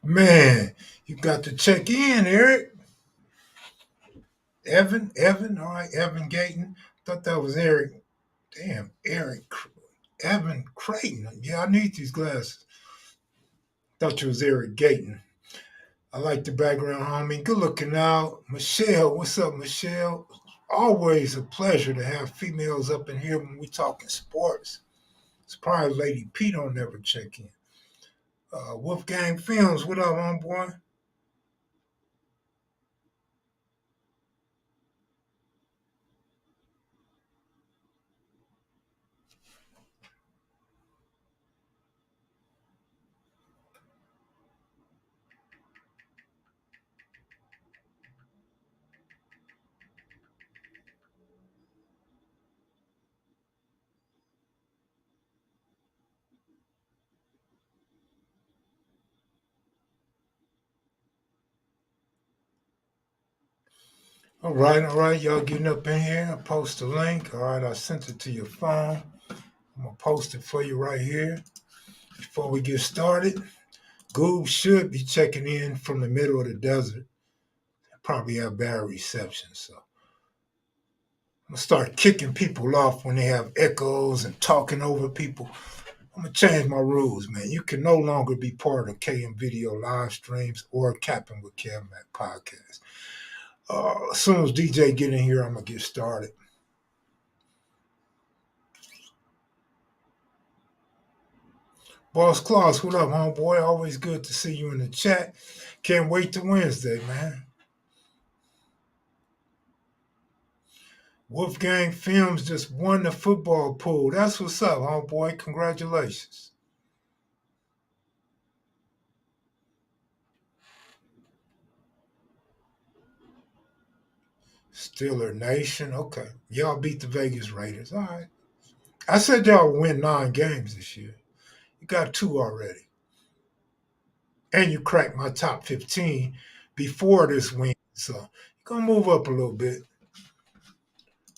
Man, you got to check in, Eric. Evan, all right, Evan Gayton. Thought that was Eric. Damn, Evan Creighton. Yeah, I need these glasses. Thought you was Eric Gayton. I like the background, homie. Good looking out. Michelle, what's up, Michelle? Always a pleasure to have females up in here when we talking sports. Surprised Lady P don't never check in. Wolfgang Films, what up, homeboy? All right, y'all getting up in here. I post a link. All right, I sent it to your phone. I'm gonna post it for you right here. Before we get started, Goob should be checking in from the middle of the desert. Probably have bad reception, so I'm gonna start kicking people off when they have echoes and talking over people. I'm gonna change my rules, man. You can no longer be part of KM Video live streams or Cappin with Kev Mac podcast. As soon as DJ get in here, I'm gonna get started. Boss Claus, what up, homeboy? Always good to see you in the chat. Can't wait to Wednesday, man. Wolfgang Films just won the football pool. That's what's up, homeboy. Congratulations. Steeler Nation. Okay. Y'all beat the Vegas Raiders. All right. I said y'all would win 9 games this year. You got 2 already. And you cracked my top 15 before this win. So you're going to move up a little bit.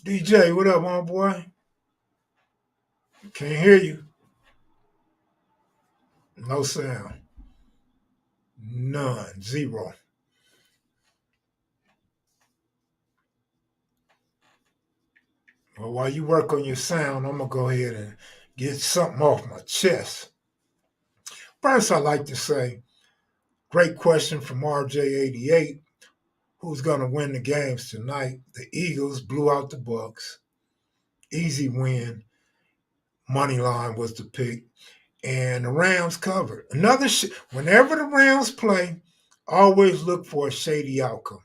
DJ, what up, homeboy? Can't hear you. No sound. None. Zero. Well, while you work on your sound, I'm going to go ahead and get something off my chest. First, I like to say, great question from RJ88. Who's going to win the games tonight? The Eagles blew out the Bucks. Easy win. Money line was the pick. And the Rams covered. Whenever the Rams play, always look for a shady outcome.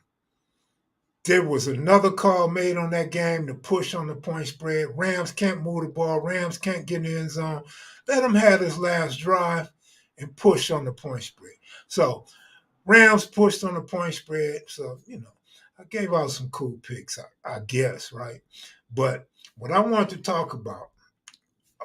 There was another call made on that game to push on the point spread. Rams can't move the ball. Rams can't get in the end zone. Let them have this last drive and push on the point spread. So Rams pushed on the point spread. So, I gave out some cool picks, I guess, right? But what I want to talk about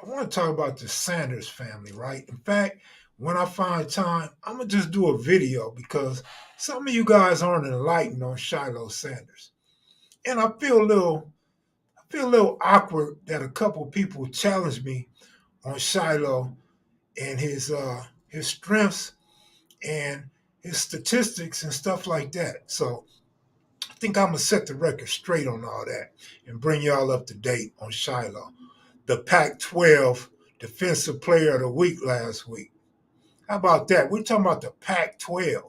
the Sanders family, right? In fact, when I find time, I'm going to just do a video because some of you guys aren't enlightened on Shiloh Sanders. And I feel a little awkward that a couple people challenged me on Shiloh and his strengths and his statistics and stuff like that. So I think I'm gonna set the record straight on all that and bring y'all up to date on Shiloh, the Pac-12 Defensive Player of the Week last week. How about that? We're talking about the Pac-12.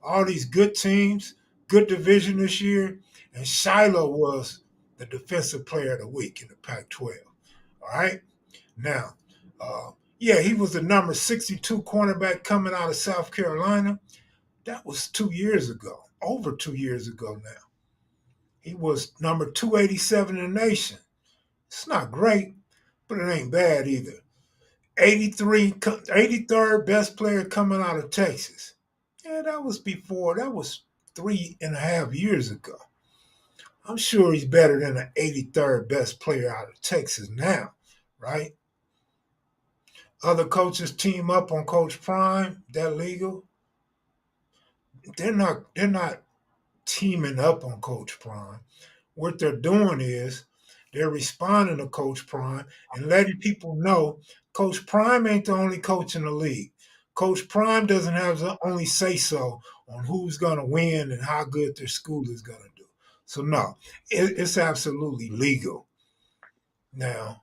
All these good teams, good division this year, and Shiloh was the Defensive Player of the Week in the Pac-12. All right. Now, yeah, he was the number 62 cornerback coming out of South Carolina. That was 2 years ago, over 2 years ago now. He was number 287 in the nation. It's not great, but it ain't bad either. 83rd best player coming out of Texas. Yeah, that was 3.5 years ago. I'm sure he's better than the 83rd best player out of Texas now, right? Other coaches team up on Coach Prime. That legal? They're not teaming up on Coach Prime. What they're doing is they're responding to Coach Prime and letting people know Coach Prime ain't the only coach in the league. Coach Prime doesn't have the only say so on who's going to win and how good their school is going to do. So no, it's absolutely legal. Now,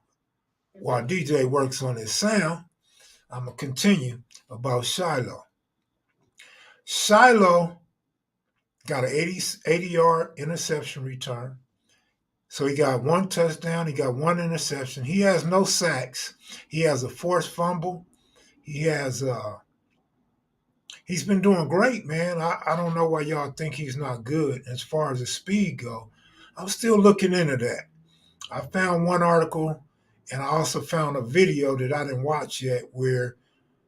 while DJ works on his sound, I'm gonna continue about Shiloh. Shiloh got an 80-yard interception return. So he got one touchdown, he got one interception. He has no sacks. He has a forced fumble. He has he's been doing great, man. I don't know why y'all think he's not good as far as the speed go. I'm still looking into that. I found one article and I also found a video that I didn't watch yet where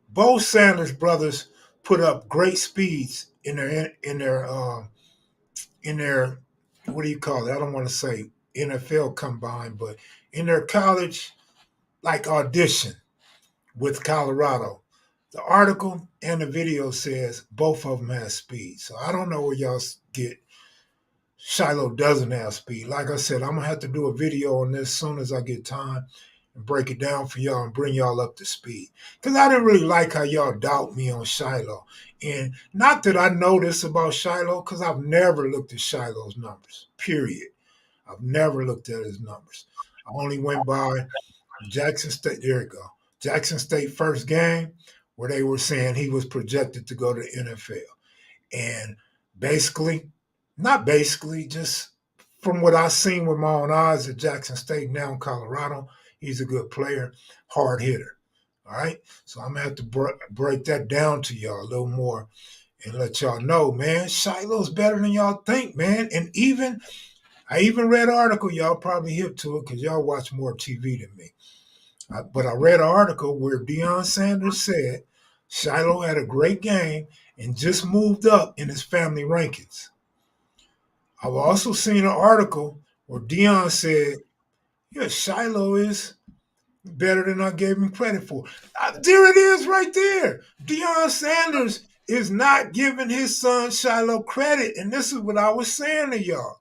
both Sanders brothers put up great speeds in their what do you call it? I don't want to say NFL combine, but in their college like audition with Colorado. The article and the video says both of them have speed. So I don't know where y'all get Shiloh doesn't have speed. Like I said, I'm gonna have to do a video on this as soon as I get time and break it down for y'all and bring y'all up to speed. Because I didn't really like how y'all doubt me on Shiloh. And not that I know this about Shiloh, because I've never looked at Shiloh's numbers, period. I've never looked at his numbers. I only went by Jackson State. There you go. Jackson State first game where they were saying he was projected to go to the NFL. And basically, not basically, just from what I've seen with my own eyes at Jackson State, now in Colorado, he's a good player, hard hitter. All right. So I'm going to have to break that down to y'all a little more and let y'all know, man, Shiloh's better than y'all think, man. And I even read an article, y'all probably hip to it because y'all watch more TV than me. But I read an article where Deion Sanders said Shiloh had a great game and just moved up in his family rankings. I've also seen an article where Deion said, yeah, Shiloh is better than I gave him credit for. There it is right there. Deion Sanders is not giving his son Shiloh credit. And this is what I was saying to y'all.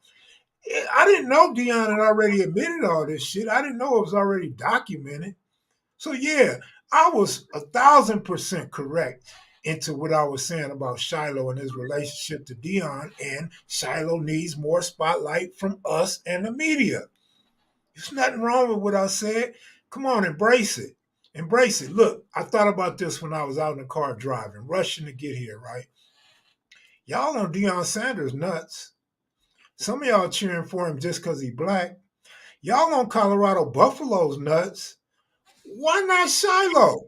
I didn't know Deion had already admitted all this shit. I didn't know it was already documented. So yeah, I was 1,000% correct into what I was saying about Shiloh and his relationship to Deion, and Shiloh needs more spotlight from us and the media. There's nothing wrong with what I said. Come on, embrace it. Embrace it. Look, I thought about this when I was out in the car driving, rushing to get here, right? Y'all on Deion Sanders nuts. Some of y'all cheering for him just because he's black. Y'all on Colorado Buffalo's nuts. Why not Shiloh?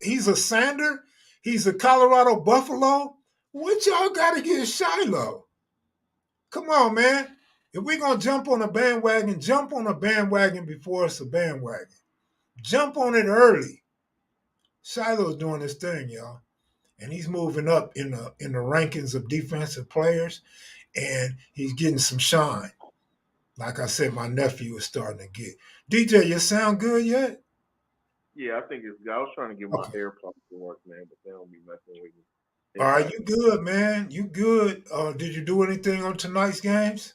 He's a Sander. He's a Colorado Buffalo. What y'all got against Shiloh? Come on, man. If we're going to jump on a bandwagon, jump on a bandwagon before it's a bandwagon. Jump on it early. Shiloh's doing his thing, y'all. And he's moving up in the rankings of defensive players, and he's getting some shine. Like I said, my nephew is starting to get. DJ, you sound good yet? Yeah, I think it's good. I was trying to get my Okay. AirPods to work, man, but they don't be messing with me. All It's right, like, you good, man. You good. Did you do anything on tonight's games?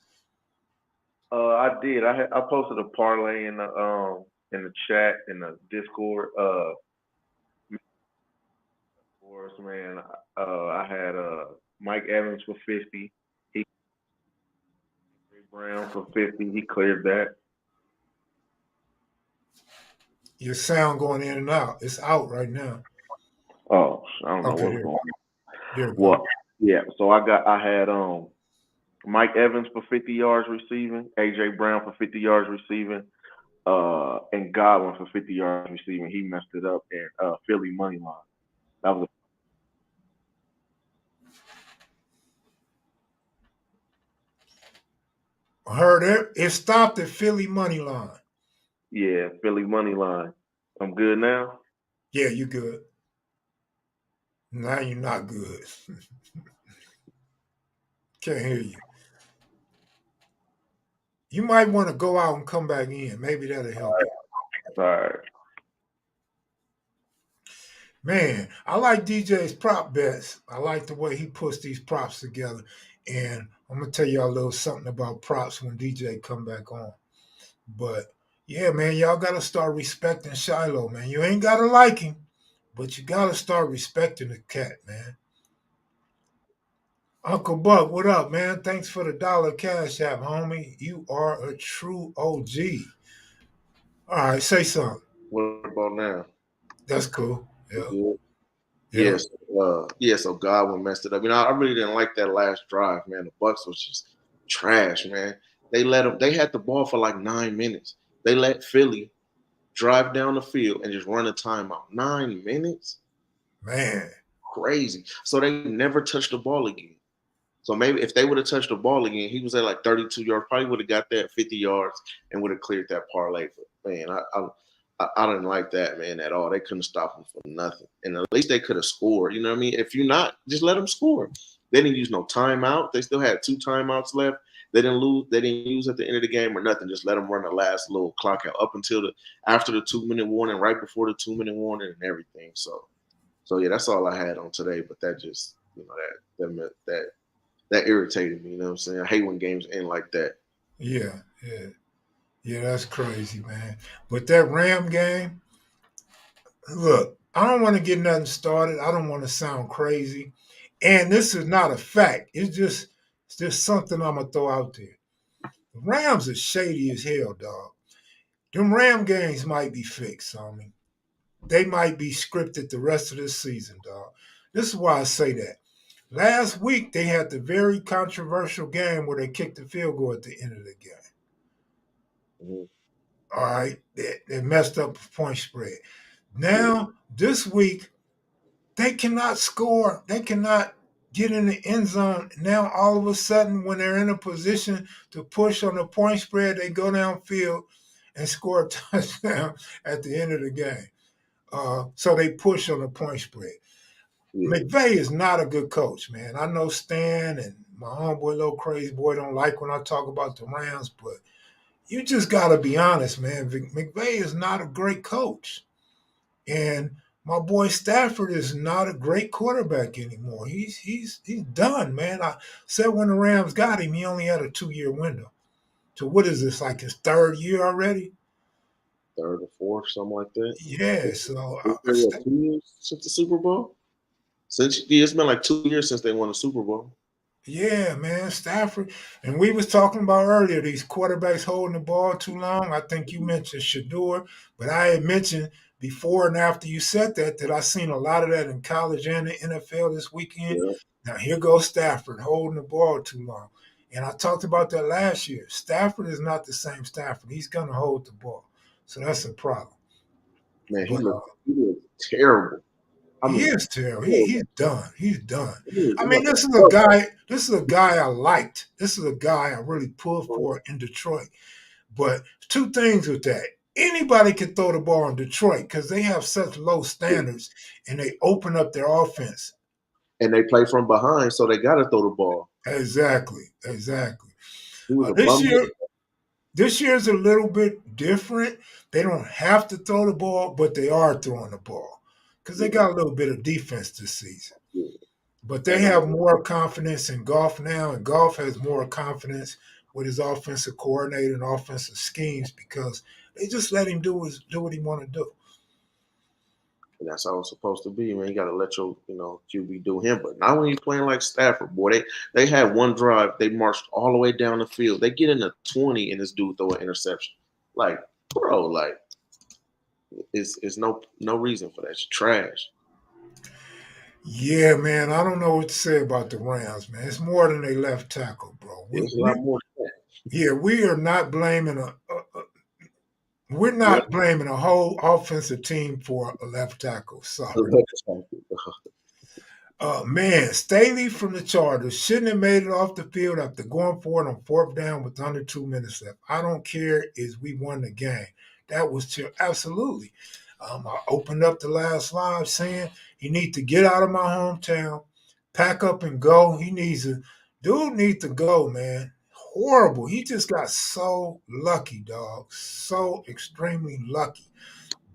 I did. I posted a parlay in the chat in the Discord. For us, man. I had Mike Evans for 50. He Brown for 50. He cleared that. Your sound going in and out. It's out right now. Oh, I don't know Okay, what's going on. there we go. Well, yeah. So I had Mike Evans for 50 yards receiving, AJ Brown for 50 yards receiving, and Godwin for 50 yards receiving. He messed it up and Philly money line. That was Heard it. It stopped at Philly money line. yeah, Philly money line. I'm good now. Yeah, you good. Now you're not good. Can't hear you. You might want to go out and come back in. Maybe that'll help you. All right. Man, I like DJ's prop bets. I like the way he puts these props together. And I'm gonna tell y'all a little something about props when DJ come back on. But yeah, man, y'all gotta start respecting Shiloh, man. You ain't gotta like him, but you gotta start respecting the cat, man. Uncle Buck, what up, man? Thanks for the dollar cash app, homie. You are a true OG. All right, say something. What about now? That's cool. You Yeah, good? yeah, Yes. So Godwin messed it up. I really didn't like that last drive, man. The Bucks was just trash, man. They had the ball for like 9 minutes. They let Philly drive down the field and just run a timeout. 9 minutes? man. Crazy. So they never touched the ball again. So maybe if they would have touched the ball again, he was at like 32 yards, probably would have got that 50 yards and would have cleared that parlay. But man, I didn't like that, man, at all. They couldn't stop him for nothing. And at least they could have scored. You know what I mean? If you're not, just let them score. They didn't use no timeout. They still had 2 timeouts left. They didn't lose. They didn't use at the end of the game or nothing. Just let them run the last little clock out up until after the 2 minute warning, right before the 2 minute warning and everything. So yeah, that's all I had on today. But that just that irritated me. You know what I'm saying? I hate when games end like that. Yeah, yeah, yeah. That's crazy, man. But that Ram game, look, I don't want to get nothing started. I don't want to sound crazy, and this is not a fact. It's just something I'm gonna throw out there. The Rams are shady as hell, dog. Them Ram games might be fixed, homie. They might be scripted the rest of this season, dog. This is why I say that. Last week they had the very controversial game where they kicked the field goal at the end of the game. Mm-hmm. All right, they messed up the point spread. Yeah. Now this week they cannot score. They cannot get in the end zone. Now all of a sudden, when they're in a position to push on the point spread, they go downfield and score a touchdown at the end of the game. So they push on the point spread. Yeah. McVay is not a good coach, man. I know Stan and my homeboy, little crazy boy, don't like when I talk about the Rams, but you just got to be honest, man. McVay is not a great coach. And my boy Stafford is not a great quarterback anymore. He's done, man. I said when the Rams got him, he only had a 2-year window. So what is this, like his third year already? Third or fourth, something like that. Yeah, so It's been what, 2 years since the Super Bowl? It's been like 2 years since they won the Super Bowl. yeah, man, Stafford. And we was talking about earlier these quarterbacks holding the ball too long. I think you mentioned Shador, but I had mentioned before and after you said that I seen a lot of that in college and the NFL this weekend. Yeah, Now here goes Stafford holding the ball too long. And I talked about that last year. Stafford is not the same Stafford. He's gonna hold the ball. So that's a problem. man, But he looked terrible. I he mean, is terrible. he was, He's done. He's done. he was I mean, like a this is a puppet. guy. This is a guy I liked. This is a guy I really pulled for in Detroit. But two things with that. Anybody can throw the ball in Detroit because they have such low standards and they open up their offense. And they play from behind, so they got to throw the ball. Exactly. Exactly. He was a This bum. year, this year's a little bit different. They don't have to throw the ball, but they are throwing the ball because they Yeah, got a little bit of defense this season. yeah. But they And have more confidence in Goff now, and Goff has more confidence with his offensive coordinator and offensive schemes because they just let him do what he want to do. that's how it's supposed to be, man. You got to let your, QB do him. But not when he's playing like Stafford, boy. They had one drive. They marched all the way down the field. They get in the 20, and this dude throw an interception. Like, bro, like, it's no reason for that. It's trash. Yeah, man, I don't know what to say about the Rams, man. It's more than they left tackle, bro. It's a lot more than Yeah, we are not blaming we're that. not blaming a whole offensive team for a left tackle. Sorry. Man, Staley from the Chargers shouldn't have made it off the field after going for it on fourth down with under 2 minutes left. I don't care if we won the game. That was absolutely. I opened up the last live saying he needs to get out of my hometown, pack up and go. Dude needs to go, man. Horrible. He just got so lucky, dog. So extremely lucky.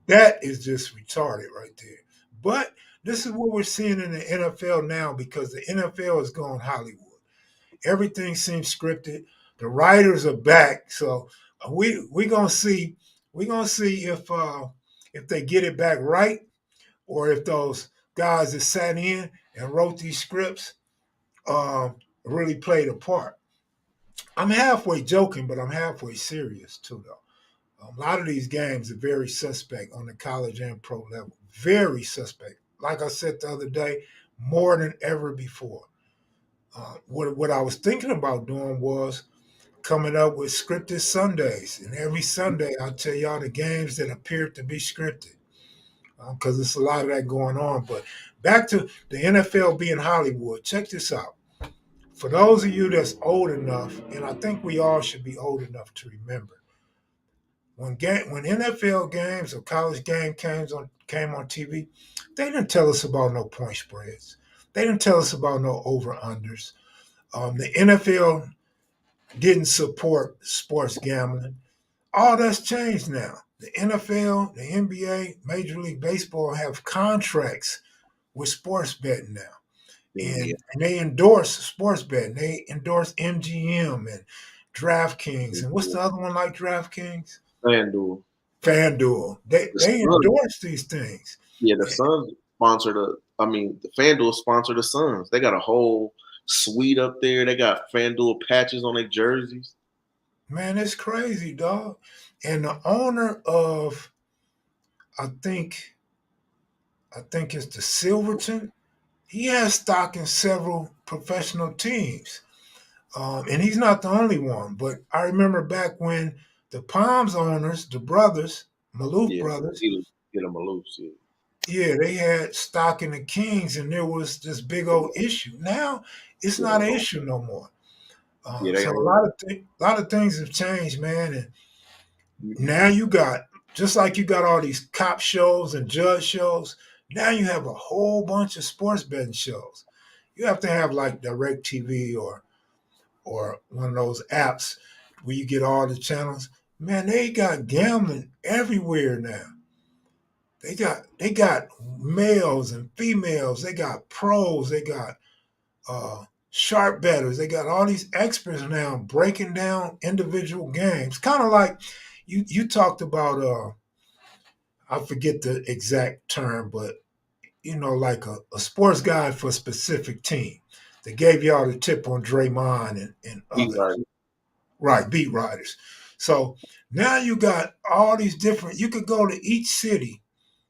That is just retarded right there. But this is what we're seeing in the NFL now because the NFL is going Hollywood. Everything seems scripted. The writers are back, so we gonna see if they get it back right or if those guys that sat in and wrote these scripts really played a part. I'm halfway joking, but I'm halfway serious too, though. A lot of these games are very suspect on the college and pro level. Very suspect. Like I said the other day, more than ever before. What I was thinking about doing was coming up with scripted Sundays. And every Sunday, I'll tell y'all the games that appear to be scripted because there's a lot of that going on. But back to the NFL being Hollywood, check this out. For those of you that's old enough, and I think we all should be old enough to remember, when NFL games or college game came on TV, they didn't tell us about no point spreads. They didn't tell us about no over unders. The NFL didn't support sports gambling. All that's changed now. The NFL, the NBA, Major League Baseball have contracts with sports betting now. NBA, And they endorse sports betting. They endorse MGM and DraftKings. And what's the other one like DraftKings? FanDuel. FanDuel. They The they Suns, endorse these things. yeah, the Suns sponsor the. I mean, the FanDuel sponsor the Suns. They got a whole suite up there. They got FanDuel patches on their jerseys. Man, it's crazy, dog. And the owner of, I think, it's the Silverton. He has stock in several professional teams. And he's not the only one. But I remember back when the Palms owners, the brothers, Maloof Yeah, brothers, get them a loose. Yeah, yeah, they had stock in the Kings, and there was this big old issue. Now it's yeah, not an issue no more. yeah. They So own. a lot of things have changed, man. And Mhm. now you got, just like you got all these cop shows and judge shows. Now you have a whole bunch of sports betting shows. You have to have like Direct TV or one of those apps where you get all the channels. Man, they got gambling everywhere now. They got males and females. They got pros. They got sharp bettors. They got all these experts now breaking down individual games. Kind of like you talked about. I forget the exact term, but like a sports guide for a specific team. They gave y'all the tip on Draymond and Beat others. writers. Right, beat writers. So now you got all these different. You could go to each city.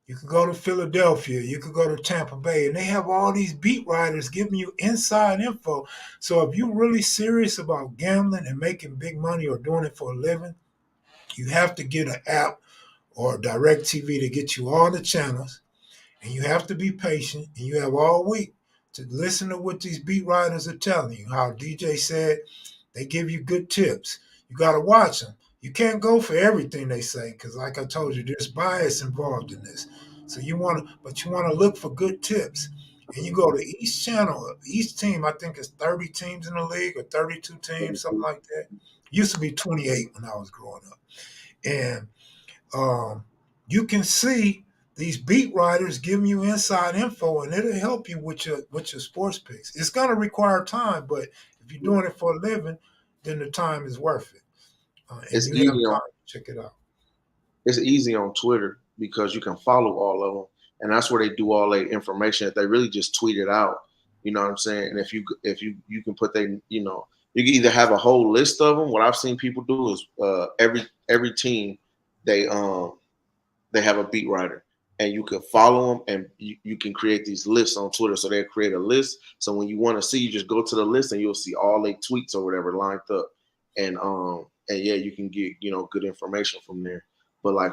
You could go to Philadelphia. You could go to Tampa Bay, and they have all these beat writers giving you inside info. So if you're really serious about gambling and making big money or doing it for a living, you have to get an app or Direct TV to get you all the channels, and you have to be patient, and you have all week to listen to what these beat writers are telling you. How DJ said, they give you good tips. You got to watch them. You can't go for everything they say because, like I told you, there's bias involved in this. So but you want to look for good tips. And you go to each channel, each team. I think it's 30 teams in the league or 32 teams, something like that. Used to be 28 when I was growing up, and um, you can see these beat writers giving you inside info, and it'll help you with your sports picks. It's going to require time, but if you're doing it for a living, then the time is worth it, and It's you have easy on time to check it out. it's easy on Twitter because you can follow all of them, and that's where they do all their information. If they really just tweet it out, you know what I'm saying. And if you can put you can either have a whole list of them. What I've seen people do is every team they they have a beat writer, and you can follow them, and you can create these lists on Twitter. So they create a list. So when you want to see, you just go to the list, and you'll see all their tweets or whatever lined up, and yeah, you can get good information from there. But like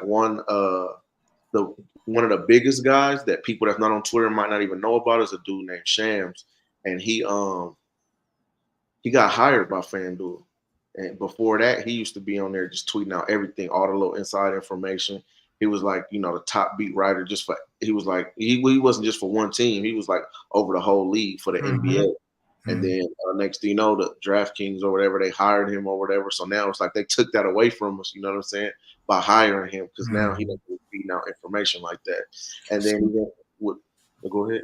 the one of the biggest guys that people that's not on Twitter might not even know about is a dude named Shams, and he got hired by FanDuel. And before that, he used to be on there just tweeting out everything, all the little inside information. He was like, the top beat writer just for, he was like, he wasn't just for one team. He was like over the whole league for the Mm-hmm. NBA. And then next thing you know, the DraftKings or whatever, they hired him or whatever. So now it's like they took that away from us, you know what I'm saying, by hiring him, because now he doesn't feed out information like that. And then go ahead.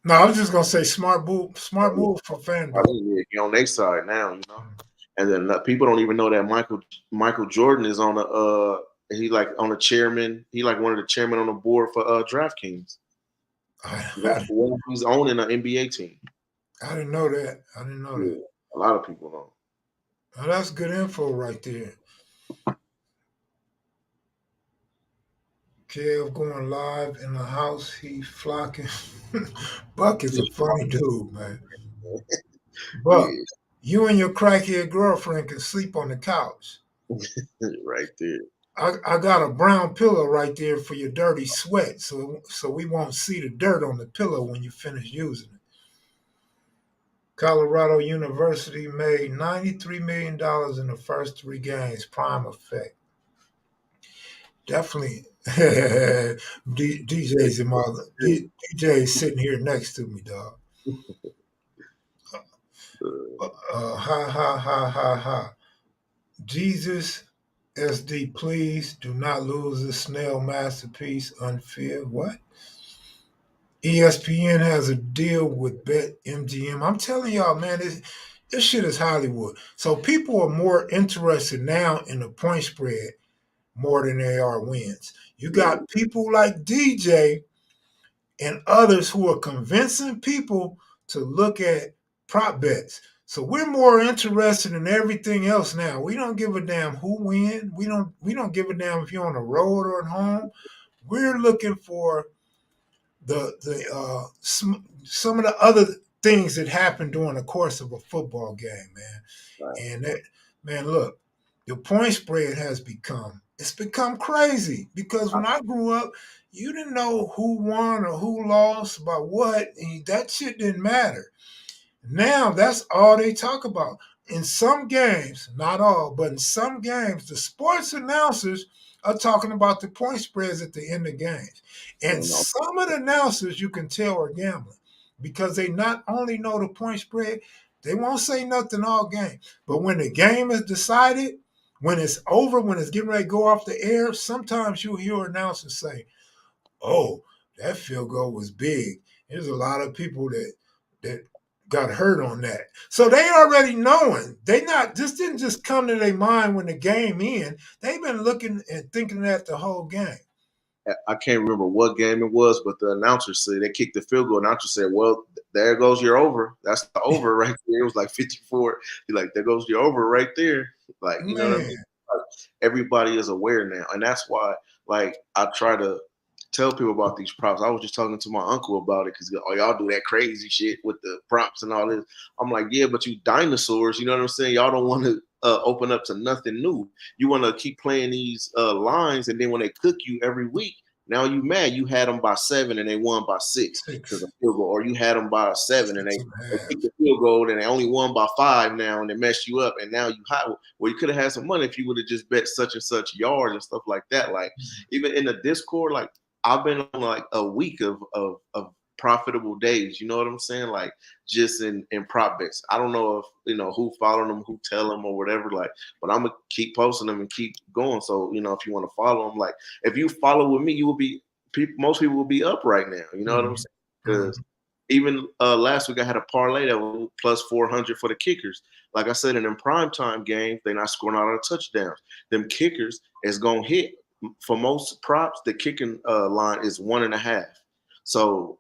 No, I was just gonna say smart move for FanDuel. You're on their side now. And then people don't even know that Michael Jordan is on he like on the chairman. He like one of the chairmen on the board for DraftKings. I, Well, he's owning an NBA team. I didn't know that. I didn't know that. A lot of people don't. Now, that's good info right there. Kev going live in the house. He flocking. Buck is a funny dude, man. Buck, Yeah, you and your crackhead girlfriend can sleep on the couch. right there. I got a brown pillow right there for your dirty sweat, so we won't see the dirt on the pillow when you finish using it. Colorado University made $93 million in the first 3 games. Prime effect. Definitely. DJ's in my DJ's sitting here next to me, dog. Ha ha ha ha ha. Jesus SD, please do not lose this snail masterpiece. Unfair. What? ESPN has a deal with BetMGM. I'm telling y'all, man, this shit is Hollywood. So people are more interested now in the point spread more than they are wins. You got people like DJ and others who are convincing people to look at prop bets. So we're more interested in everything else now. We don't give a damn who wins. We don't give a damn if you're on the road or at home. We're looking for some of the other things that happen during the course of a football game, man. Right. And that, man, look, the point spread has become crazy because when I grew up, you didn't know who won or who lost by what, and that shit didn't matter. Now that's all they talk about. In some games, not all, but in some games, the sports announcers are talking about the point spreads at the end of games. And some of the announcers you can tell are gambling because they not only know the point spread, they won't say nothing all game. But when the game is decided, when it's over, when it's getting ready to go off the air, sometimes you'll hear announcers say, "Oh, that field goal was big." There's a lot of people that got hurt on that. So they already knowing. They not just didn't just come to their mind when the game in. They've been looking and thinking that the whole game. I can't remember what game it was, but the announcer said they kicked the field goal. Announcer said, "Well, there goes your over. That's the over right there." It was like 54. He's like, "There goes your over right there." Like, you know what I mean? Like, everybody is aware now, and that's why, like, I try to tell people about these props. I was just talking to my uncle about it because y'all do that crazy shit with the props and all this. I'm like, yeah, but you dinosaurs, you know what I'm saying? Y'all don't want to open up to nothing new. You want to keep playing these lines, and then when they cook you every week, now you mad. You had them by 7 and they won by 6 to the field goal, or you had them by 7 and they kicked the field goal and they only won by 5 now, and they messed you up, and now you high. Well, you could have had some money if you would have just bet such and such yards and stuff like that. Like even in the Discord, like I've been on like a week of profitable days. You know what I'm saying? Like just in prop bets. I don't know if who follow them, who tell them or whatever. Like, but I'm gonna keep posting them and keep going. So if you want to follow them, like if you follow with me, you will be. Most people will be up right now. You know what I'm saying? Because even last week I had a parlay that was plus 400 for the kickers. Like I said, in them primetime games, they're not scoring out of touchdowns. Them kickers is gonna hit. For most props, the kicking line is 1.5. So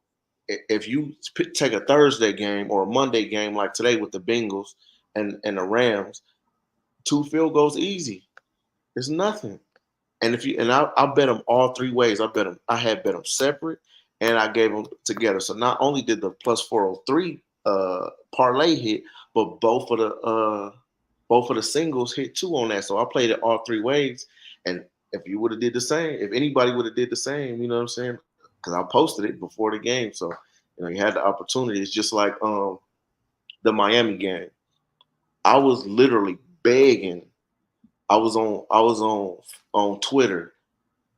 if you take a Thursday game or a Monday game like today with the Bengals and the Rams, 2 field goals easy. It's nothing. And I bet them all 3 ways. I had bet them separate and I gave them together. So not only did the plus 403 parlay hit, but both of the singles hit 2 on that. So I played it all 3 ways. And if you would have did the same, if anybody would have did the same, you know what I'm saying? Because I posted it before the game, so you had the opportunity. It's just like the Miami game. I was literally begging. I was on Twitter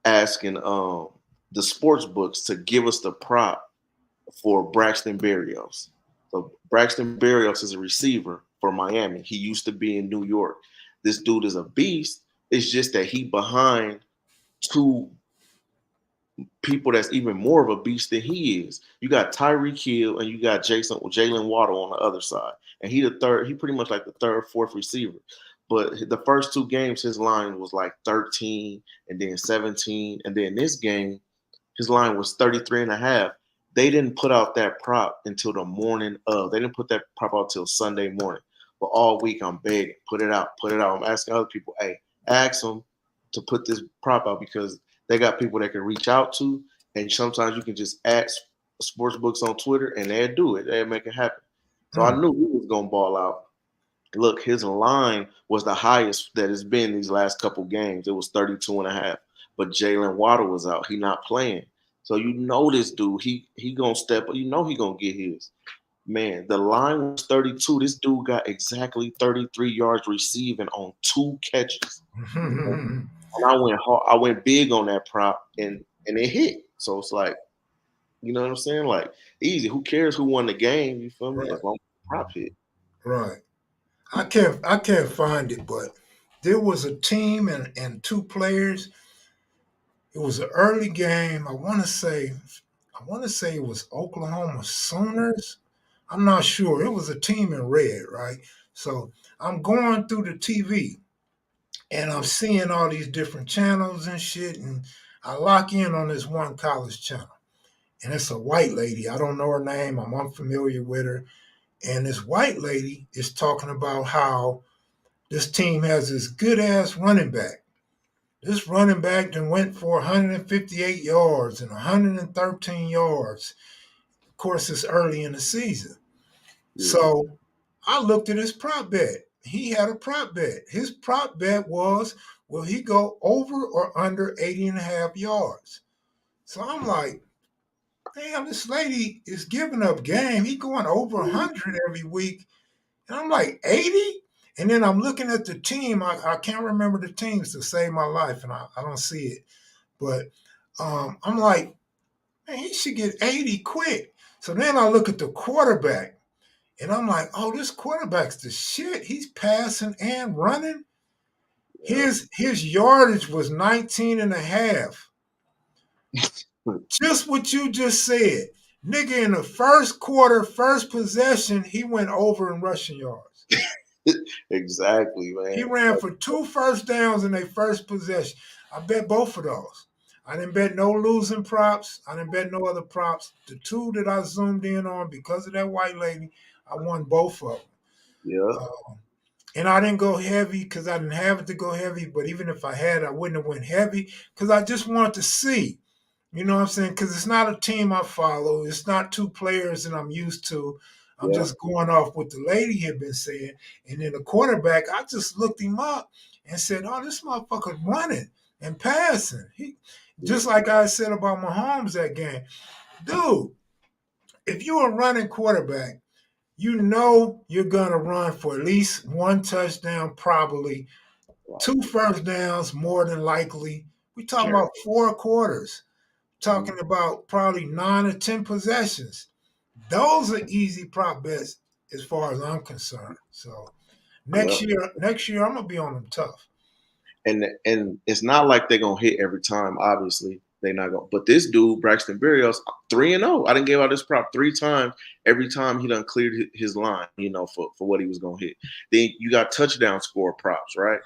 asking the sports books to give us the prop for Braxton Barrios. So Braxton Barrios is a receiver for Miami. He used to be in New York. This dude is a beast. It's just that he behind 2 people that's even more of a beast than he is. You got Tyreek Hill and you got Jalen Waddle on the other side. And he pretty much like the 3rd, 4th receiver. But the first 2 games, his line was like 13 and then 17. And then this game, his line was 33.5. they didn't put out that prop until the morning of. They didn't put that prop out till Sunday morning. But all week I'm begging, put it out, put it out. I'm asking other people, hey, ask them to put this prop out because they got people they can reach out to. And sometimes you can just ask sports books on Twitter and they'll do it. They'll make it happen. So I knew he was going to ball out. Look, his line was the highest that it's been these last couple games. It was 32.5. But Jalen Waddle was out. He not playing. So you know this dude, he going to step up. You know he going to get his. Man, the line was 32. This dude got exactly 33 yards receiving on 2 catches. And I went big on that prop, and it hit. So it's like, you know what I'm saying? Like, easy. Who cares who won the game? You feel me? Right. As long as the prop hit. Right. I can't find it, but there was a team and 2 players. It was an early game. I want to say it was Oklahoma Sooners. I'm not sure. It was a team in red, right? So I'm going through the TV and I'm seeing all these different channels and shit, and I lock in on this one college channel. And it's a white lady. I don't know her name. I'm unfamiliar with her. And this white lady is talking about how this team has this good ass running back. This running back then went for 158 yards and 113 yards. Of course, it's early in the season. Yeah. So I looked at his prop bet. He had a prop bet. His prop bet was, will he go over or under 80.5 yards? So I'm like, damn, this lady is giving up game. He going over 100 every week. And I'm like, 80? And then I'm looking at the team. I can't remember the teams to save my life, and I don't see it. But I'm like, man, he should get 80 quick. So then I look at the quarterback, and I'm like, oh, this quarterback's the shit. He's passing and running. Yeah. His yardage was 19 and a half. Just what you just said. Nigga, in the first quarter, first possession, he went over in rushing yards. Exactly, man. He ran for 2 first downs in their first possession. I bet both of those. I didn't bet no losing props. I didn't bet no other props. The 2 that I zoomed in on because of that white lady, I won both of them. Yeah. And I didn't go heavy because I didn't have it to go heavy. But even if I had, I wouldn't have went heavy because I just wanted to see. You know what I'm saying? Because it's not a team I follow. It's not 2 players that I'm used to. I'm just going off what the lady had been saying. And then the quarterback, I just looked him up and said, oh, this motherfucker's running and passing. Just like I said about Mahomes that game. Dude, if you're a running quarterback, you know you're going to run for at least 1 touchdown, probably 2 first downs, more than likely. We're talking about 4 quarters. Talking about probably 9 or 10 possessions. Those are easy prop bets as far as I'm concerned. So next year I'm gonna be on them tough. And it's not like they're gonna hit every time. Obviously, they're not gonna. But this dude, Braxton Barrios, 3-0. I didn't give out this prop 3 times. Every time he done cleared his line, you know, for what he was gonna hit. Then you got touchdown score props, right?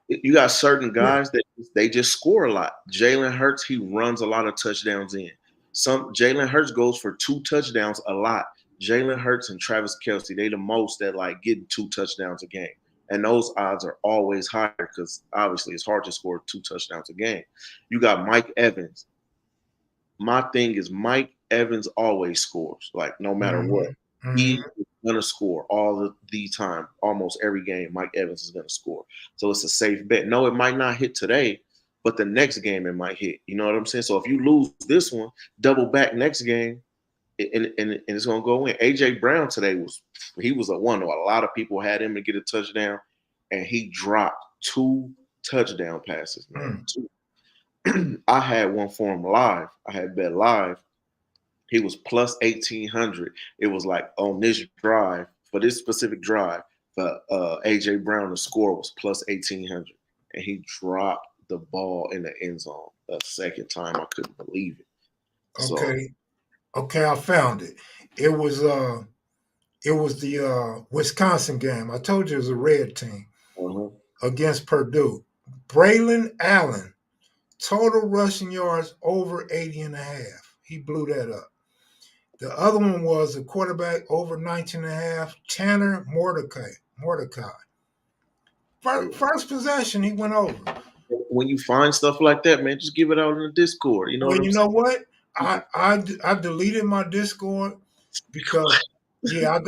You got certain guys that they just score a lot. Jalen Hurts, he runs a lot of touchdowns in. Jalen Hurts goes for 2 touchdowns a lot. Jalen Hurts and Travis Kelce, they the most that like getting 2 touchdowns a game. And those odds are always higher because obviously it's hard to score 2 touchdowns a game. You got Mike Evans. My thing is Mike Evans always scores, like no matter what. He is gonna score all the time, almost every game. Mike Evans is gonna score, so it's a safe bet. No, it might not hit today, but the next game it might hit. You know what I'm saying? So if you lose this one, double back next game, and it's gonna go in. AJ Brown today was a one. A lot of people had him to get a touchdown, and he dropped 2 touchdown passes. Man, 2. I had one for him live. I had bet live. He was plus 1,800. It was like on this drive, for this specific drive, for AJ Brown, the score was plus 1,800. And he dropped the ball in the end zone a second time. I couldn't believe it. Okay, I found it. It was the Wisconsin game. I told you it was a red team against Purdue. Braylon Allen, total rushing yards over 80.5. He blew that up. The other one was a quarterback over 19 and a half, Tanner Mordecai. First possession, he went over. When you find stuff like that, man, just give it out in the Discord. You know Well, what I'm you saying? know what? I deleted my Discord because yeah, I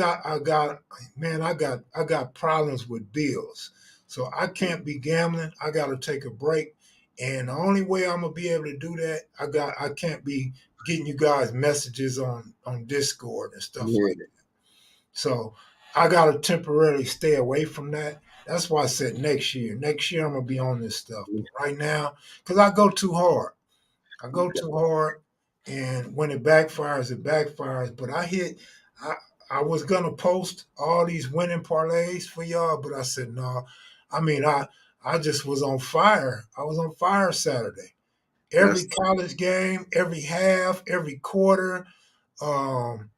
got problems with bills. So I can't be gambling. I got to take a break. And the only way I'm gonna be able to do that, I can't be getting you guys messages on Discord and stuff Yeah, like that. So I got to temporarily stay away from that. That's why I said next year. Next year I'm gonna be on this stuff. But right now, because I go too hard. I go too hard, and when it backfires, it backfires. But I I was gonna post all these winning parlays for y'all, but I said no. I mean, I just was on fire. I was on fire Saturday. Every that's college game, every half, every quarter, um,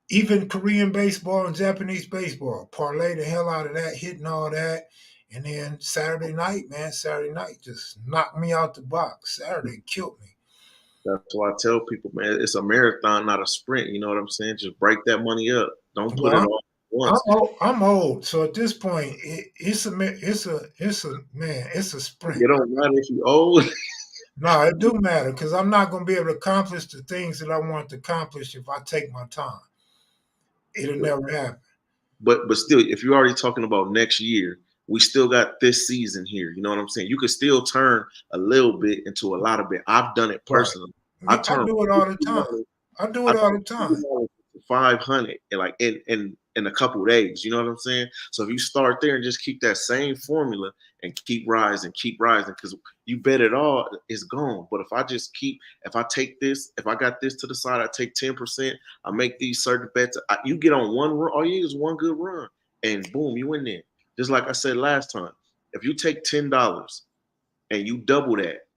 even Korean baseball and Japanese baseball. Parlay the hell out of that, hitting all that. And then Saturday night just knocked me out the box. Saturday killed me. that's why I tell people, man, it's a marathon, not a sprint. You know what I'm saying? Just break that money up. Don't put it Well, all at once. I'm old, so at this point, it's a sprint. It don't matter if you old. No, it do matter because I'm not going to be able to accomplish the things that I want to accomplish if I take my time. It'll never happen. But still, if you're already talking about next year, we still got this season here. You know what I'm saying? You could still turn a little bit into a lot of bit. I've done it Right. personally. I Yeah, I turned do it all the time. I do it all the time. 500 in a couple of days. You know what I'm saying? So if you start there and just keep that same formula and keep rising, because you bet it all, it's gone. But if I take this, if I got this to the side, I take 10%. I make these certain bets. You get on one run, all you need is one good run, and boom, you in there. Just like I said last time, if you take $10 and you double that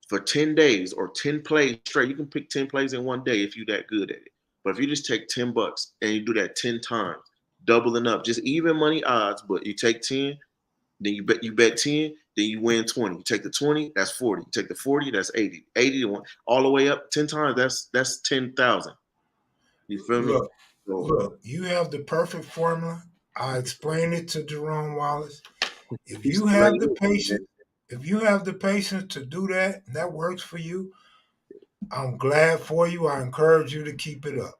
for 10 days or 10 plays straight, you can pick 10 plays in one day if you're that good at it. But if you just take $10 and you do that 10 times, doubling up, just even money odds, but you take 10, then you bet 10, then you win 20. You take the 20, that's 40. You take the 40, that's 80. 80 to 1, all the way up 10 times, that's 10,000. You feel me? So, Look, you have the perfect formula. I explained it to Jerome Wallace. If he's you right have the here. patience, to do that, and that works for you, I'm glad for you. I encourage you to keep it up.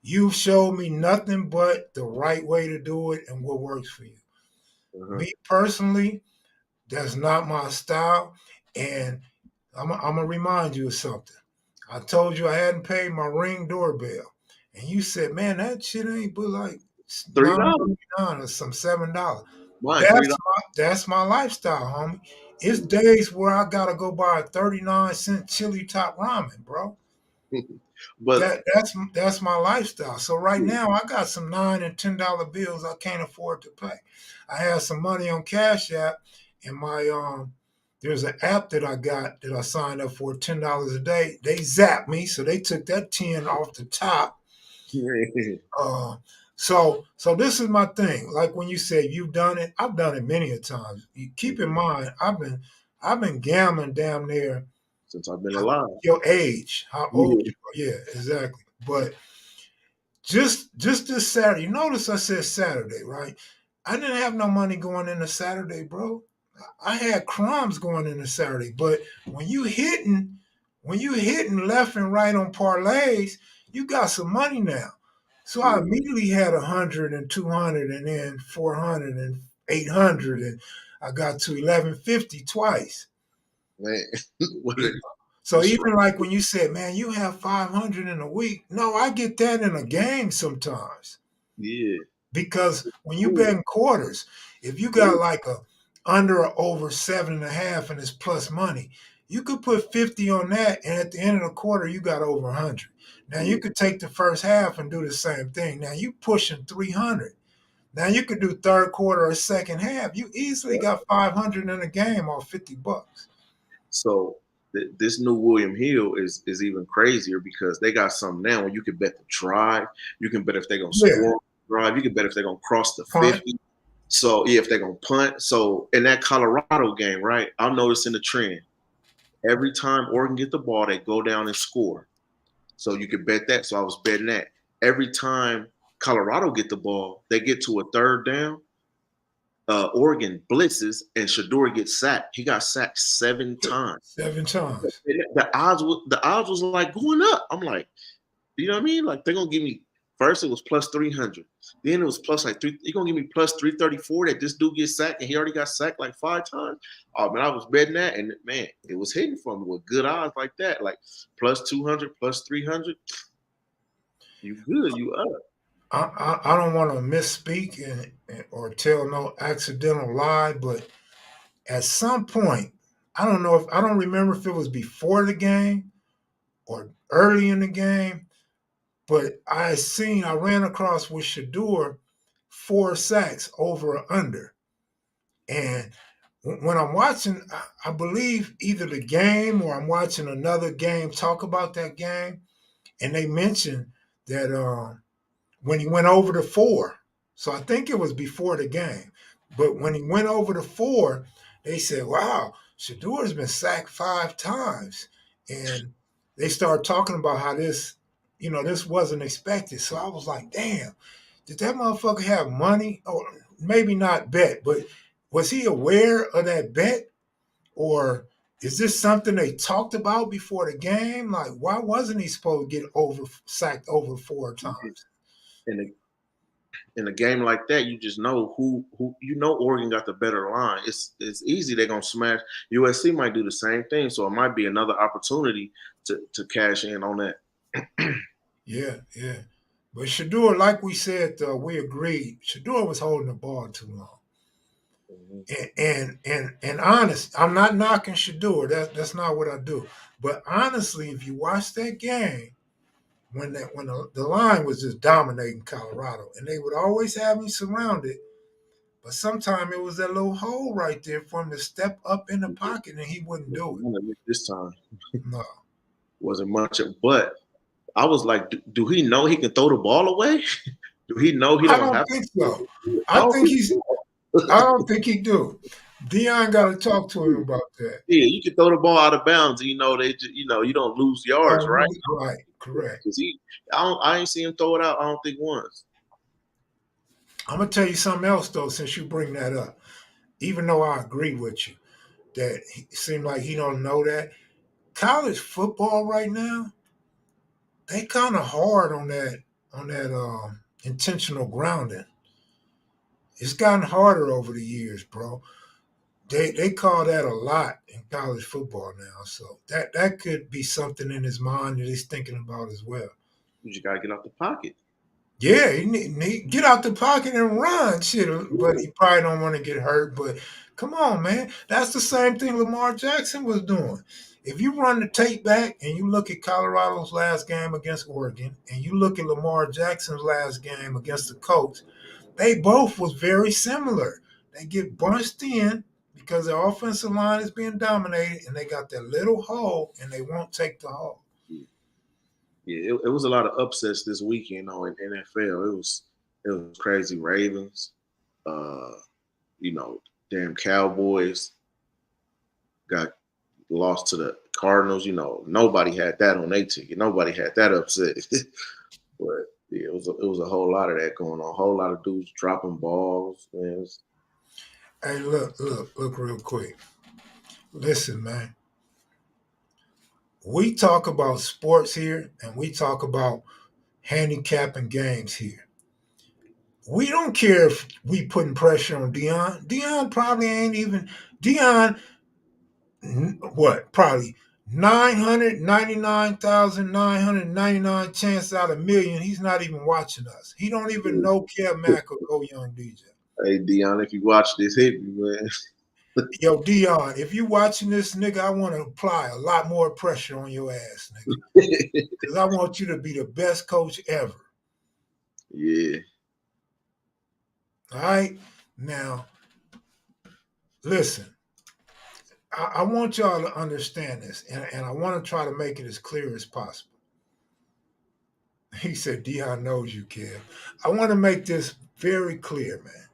You've showed me nothing but the right way to do it and what works for you. Uh-huh. Me personally, that's not my style. And I'm going to remind you of something. I told you I hadn't paid my Ring doorbell. And you said, man, that shit ain't but like $3. $9.99 or some $7. Mine, $3. That's my lifestyle, homie. It's days where I gotta go buy a 39-cent chili top ramen, bro. But That's my lifestyle. So right now I got some $9 and $10 bills I can't afford to pay. I have some money on Cash App, and my there's an app that I got that I signed up for $10 a day. They zapped me, so they took that 10 off the top. Uh, so this is my thing. Like when you say you've done it, I've done it many a times. You keep in mind, I've been gambling damn near since I've been alive. your age, how old you are. Yeah, exactly. But just this Saturday, notice I said Saturday, right? I didn't have no money going into Saturday, bro. I had crumbs going into Saturday. But when you hitting left and right on parlays, you got some money now. So I immediately had 100 and 200 and then 400 and 800 and I got to 1150 twice. Man, so even like when you said, man, you have 500 in a week. No, I get that in a game sometimes. Yeah. Because when you bet in quarters, if you got like a under or over 7.5 and it's plus money, you could put 50 on that, and at the end of the quarter, you got over 100. Now you could take the first half and do the same thing. Now you pushing 300. Now you could do third quarter or second half. You easily got 500 in a game off $50. So this new William Hill is even crazier because they got something now where you can bet the drive. You can bet if they're gonna score drive. You can bet if they're gonna cross the 50. So yeah, if they're gonna punt. So in that Colorado game, right? I'm noticing the trend. Every time Oregon get the ball, they go down and score. So you could bet that. So I was betting that. Every time Colorado get the ball, they get to a third down, Oregon blitzes and Shador gets sacked. He got sacked 7 times. 7 times. The odds was like going up. I'm like, you know what I mean? Like they're gonna give me first it was plus 300. Then it was plus like three. You're gonna give me plus 334 that this dude gets sacked and he already got sacked like 5 times. Oh man, I was betting that and man, it was hitting for me with good odds like that. Like plus 200, plus 300. You good, you up. I don't want to misspeak or tell no accidental lie, but at some point, I don't remember if it was before the game or early in the game, but I ran across with Shador 4 sacks over or under. And when I'm watching, I believe either the game or I'm watching another game talk about that game, and they mentioned that when he went over the 4. So I think it was before the game. But when he went over the 4, they said, wow, Shador's been sacked 5 times. And they started talking about how this wasn't expected. So I was like, damn, did that motherfucker have money? Or maybe not bet, but was he aware of that bet? Or is this something they talked about before the game? Like, why wasn't he supposed to get sacked over 4 times? In a game like that, you just know who Oregon got the better line. It's easy. They're gonna smash. USC might do the same thing, so it might be another opportunity to cash in on that. Yeah. But Shador, like we said, we agreed. Shador was holding the ball too long. And honest, I'm not knocking Shador. That's not what I do. But honestly, if you watch that game, when the line was just dominating Colorado, and they would always have him surrounded, but sometimes it was that little hole right there for him to step up in the pocket, and he wouldn't do it. This time, No, wasn't much. But I was like, do he know he can throw the ball away? Do he know he I don't don't have think to? so. I don't think he do. Deion got to talk to him about that. Yeah, you can throw the ball out of bounds. And, you don't lose yards, right? Right, correct. Because I ain't seen him throw it out. I don't think once. I'm gonna tell you something else though, since you bring that up. Even though I agree with you that it seems like he don't know that college football right now, they kind of hard on that intentional grounding. It's gotten harder over the years, bro. They call that a lot in college football now. So that could be something in his mind that he's thinking about as well. You just gotta get out the pocket. Yeah, he need get out the pocket and run, shit. But he probably don't want to get hurt. But come on, man, that's the same thing Lamar Jackson was doing. If you run the tape back and you look at Colorado's last game against Oregon, and you look at Lamar Jackson's last game against the Colts, they both was very similar. They get bunched in because their offensive line is being dominated, and they got that little hole, and they won't take the hole. Yeah, it was a lot of upsets this weekend though in NFL. It was crazy. Ravens, damn Cowboys got lost to the Cardinals. Nobody had that on their ticket. Nobody had that upset. But yeah, it was a whole lot of that going on. A whole lot of dudes dropping balls. Man. Hey, look real quick. Listen, man. We talk about sports here, and we talk about handicapping games here. We don't care if we putting pressure on Deion. Deion probably ain't even Deion. What? Probably 999,999 chance out of a million. He's not even watching us. He don't even know Kev Mac or GoYungDJ. Hey Deion, if you watch this, hit me, man. Yo, Deion, if you watching this, nigga, I want to apply a lot more pressure on your ass, nigga. Because I want you to be the best coach ever. Yeah. All right? Now, listen. I want y'all to understand this, and I want to try to make it as clear as possible. He said, Deion knows you, Kev. I want to make this very clear, man.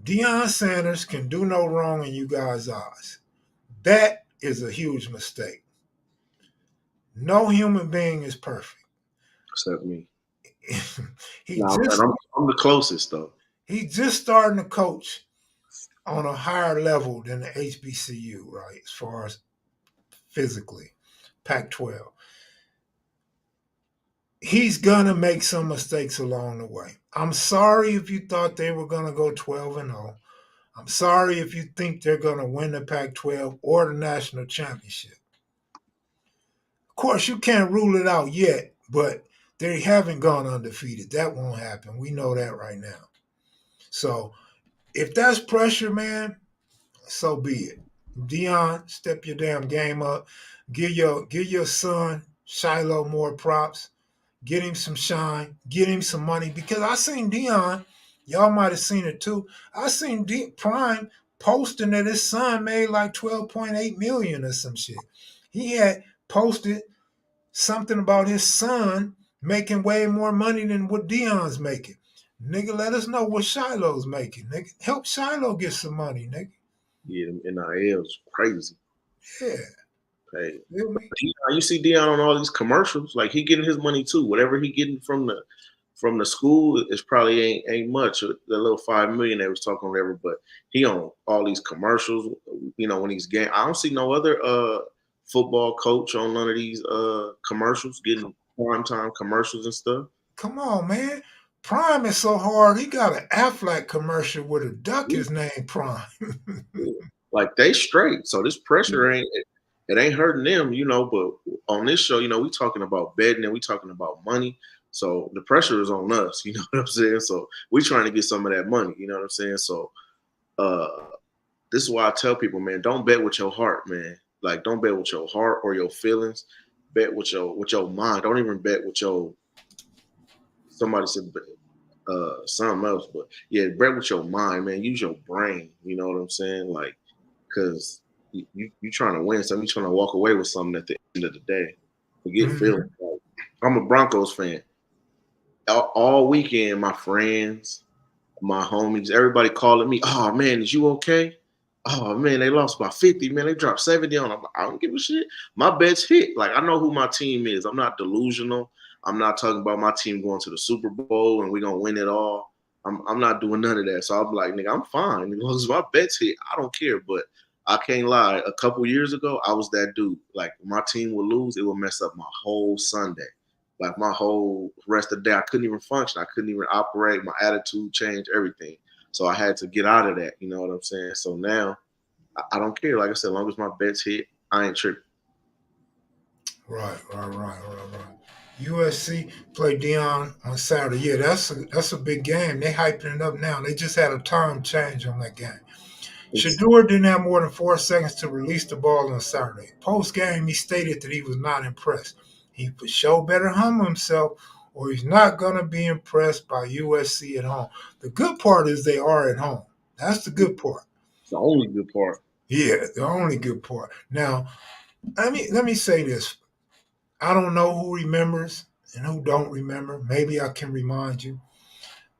Deion Sanders can do no wrong in you guys' eyes. That is a huge mistake. No human being is perfect. Except me. he No, just I'm the closest though. He's just starting to coach on a higher level than the HBCU, right? As far as physically, Pac-12. He's gonna make some mistakes along the way. I'm sorry if you thought they were gonna go 12-0. I'm sorry if you think they're gonna win the Pac-12 or the national championship. Of course, you can't rule it out yet, but they haven't gone undefeated. That won't happen. We know that right now. So if that's pressure, man, so be it. Deion, step your damn game up. Give your son Shiloh more props. Get him some shine. Get him some money. Because I seen Deion, y'all might have seen it too. I seen Prime posting that his son made like 12.8 million or some shit. He had posted something about his son making way more money than what Deion's making. Nigga, let us know what Shiloh's making. Nigga, help Shiloh get some money, nigga. Yeah, them NIL's crazy. Yeah. Hey, Feel me? you see Deion on all these commercials, like he getting his money too. Whatever he getting from the school is probably ain't much. The little 5 million they was talking whatever, but he on all these commercials. You know, when he's game, I don't see no other football coach on none of these commercials getting primetime commercials and stuff. Come on, man. Prime is so hard. He got an Affleck commercial with a duck is named Prime. Like they straight. So this pressure it ain't hurting them, you know. But on this show, you know, we talking about betting and we talking about money. So the pressure is on us, you know what I'm saying? So we trying to get some of that money, you know what I'm saying? So uh this is why I tell people, man, don't bet with your heart, man. Like don't bet with your heart or your feelings. Bet with your mind. Don't even bet with your somebody said something else, but yeah, bet with your mind, man. Use your brain. You know what I'm saying? Like, cause you trying to win something, you trying to walk away with something at the end of the day. Forget feelings. Like, I'm a Broncos fan. All weekend, my friends, my homies, everybody calling me. Oh man, is you okay? Oh man, they lost by 50. Man, they dropped 70 on them. I don't give a shit. My bets hit. Like I know who my team is. I'm not delusional. I'm not talking about my team going to the Super Bowl and we're gonna win it all. I'm not doing none of that. So I'm like, nigga, I'm fine. As long as my bets hit, I don't care. But I can't lie. A couple years ago, I was that dude. Like my team would lose, it would mess up my whole Sunday. Like my whole rest of the day, I couldn't even function. I couldn't even operate. My attitude changed, everything. So I had to get out of that. You know what I'm saying? So now I don't care. Like I said, as long as my bets hit, I ain't tripping. Right. USC played Deion on Saturday. Yeah, that's a big game. They hyping it up now. They just had a time change on that game. Shador didn't have more than 4 seconds to release the ball on Saturday. Post game, he stated that he was not impressed. He for sure better humble himself, or he's not gonna be impressed by USC at home. The good part is they are at home. That's the good part. It's the only good part. Yeah, the only good part. Now, let me say this. I don't know who remembers and who don't remember. Maybe I can remind you.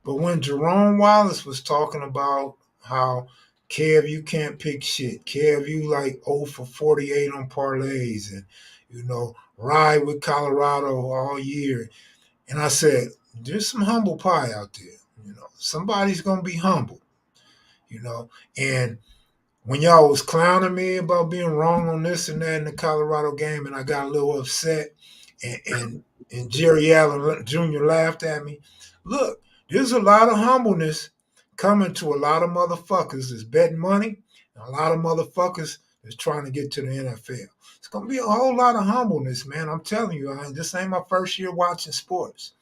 But when Jerome Wallace was talking about how Kev, you can't pick shit. Kev, you like 0 for 48 on parlays and ride with Colorado all year. And I said, there's some humble pie out there. Somebody's gonna be humble, and when y'all was clowning me about being wrong on this and that in the Colorado game, and I got a little upset, and Jerry Allen Jr. laughed at me. Look, there's a lot of humbleness coming to a lot of motherfuckers that's betting money, and a lot of motherfuckers that's trying to get to the NFL. It's gonna be a whole lot of humbleness, man. I'm telling you, this ain't my first year watching sports,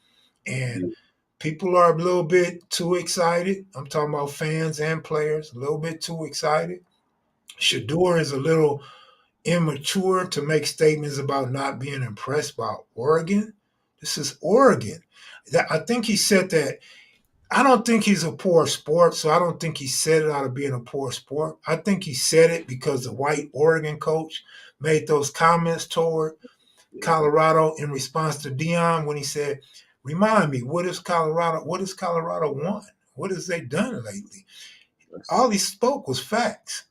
and people are a little bit too excited. I'm talking about fans and players, a little bit too excited. Shador is a little immature to make statements about not being impressed by Oregon. This is Oregon. I think he said that. I don't think he's a poor sport, so I don't think he said it out of being a poor sport. I think he said it because the white Oregon coach made those comments toward Colorado in response to Deion when he said, "Remind me, what has Colorado won? What has they done lately?" All he spoke was facts.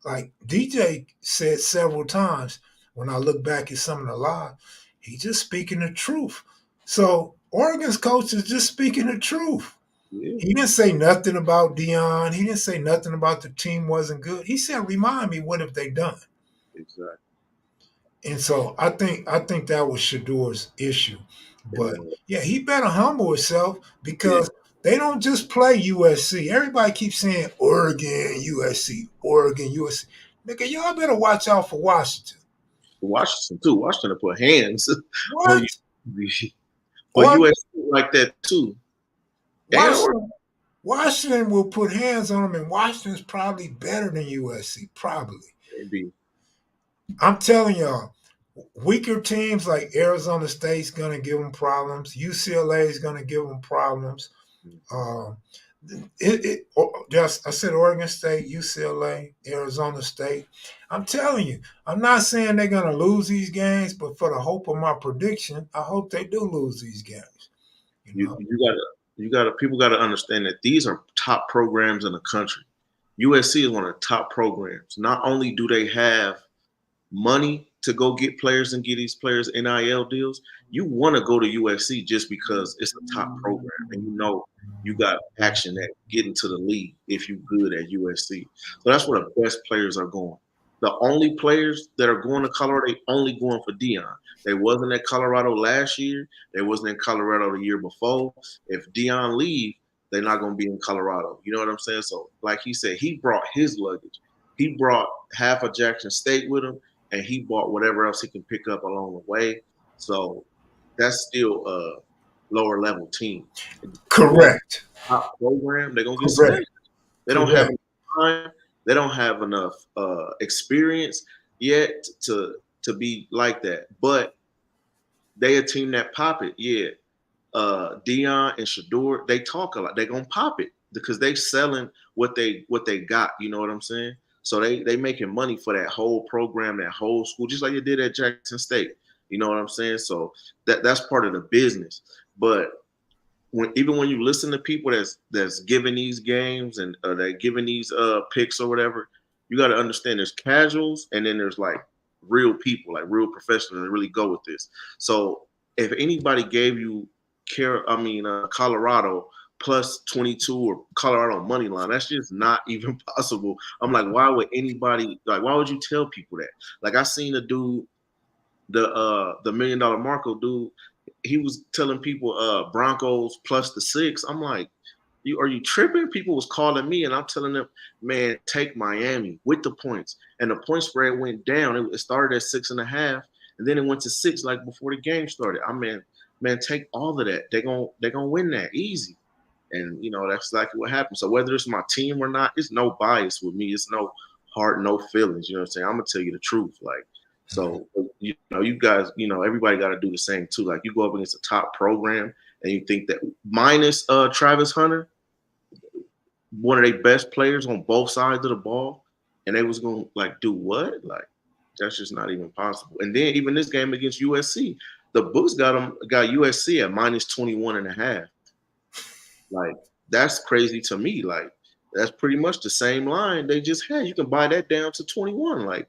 Like DJ said several times, when I look back at some of the live, he's just speaking the truth. So Oregon's coach is just speaking the truth. Yeah. He didn't say nothing about Deion. He didn't say nothing about the team wasn't good. He said, "Remind me, what have they done?" Exactly. And so I think that was Shador's issue. But And, yeah, he better humble himself yeah, because they don't just play USC. Everybody keeps saying Oregon, USC, Oregon, USC. Nigga, y'all better watch out for Washington. Washington too. Washington put hands on What? you. But Oregon, US like that too. And Oregon. Washington will put hands on them, and Washington's probably better than USC. Probably. Maybe. I'm telling y'all, weaker teams like Arizona State's going to give them problems. UCLA is going to give them problems. Um, I said Oregon State, UCLA, Arizona State. I'm telling you, I'm not saying they're going to lose these games, but for the hope of my prediction, I hope they do lose these games. You know, You gotta people gotta understand that these are top programs in the country. USC is one of the top programs. Not only do they have money to go get players and get these players NIL deals, you want to go to USC just because it's a top program and you know you got action at getting to the league if you're good at USC. So that's where the best players are going. The only players that are going to Colorado, they only going for Deion. They wasn't at Colorado last year. They wasn't in Colorado the year before. If Deion leave, they're not going to be in Colorado. You know what I'm saying? So, like he said, he brought his luggage. He brought half of Jackson State with him, and he bought whatever else he can pick up along the way. So that's still a lower level team. correct. Top program, they're gonna get Correct. smashed. They don't have enough time. They don't have enough experience yet to be like that. But they a team that pop it. Yeah, Deion and Shador, they talk a lot. They gonna pop it because they selling what they got. You know what I'm saying? So they making money for that whole program, that whole school, just like they did at Jackson State. You know what I'm saying? So that's part of the business. But even when you listen to people that's giving these games and that giving these picks or whatever, you got to understand there's casuals and then there's like real people, like real professionals that really go with this. So if anybody gave you Colorado plus 22 or Colorado money line, that's just not even possible. I'm like, why would you tell people that? Like I seen a dude, the $1 million Marco dude, he was telling people Broncos plus the 6. I'm like, are you tripping? People was calling me and I'm telling them, man, take Miami with the points. And the point spread went down. It started at 6.5, and then it went to 6 like before the game started. I mean, man, take all of that. They're gonna win that easy. And that's exactly what happened. So whether it's my team or not, it's no bias with me. It's no heart, no feelings. You know what I'm saying? I'm gonna tell you the truth. Like, so you guys, everybody got to do the same too. Like, you go up against a top program, and you think that minus Travis Hunter, one of their best players on both sides of the ball, and they was gonna like do what? Like, that's just not even possible. And then even this game against USC, the books got USC at minus 21.5. Like, that's crazy to me. Like, that's pretty much the same line they just had. You can buy that down to 21. Like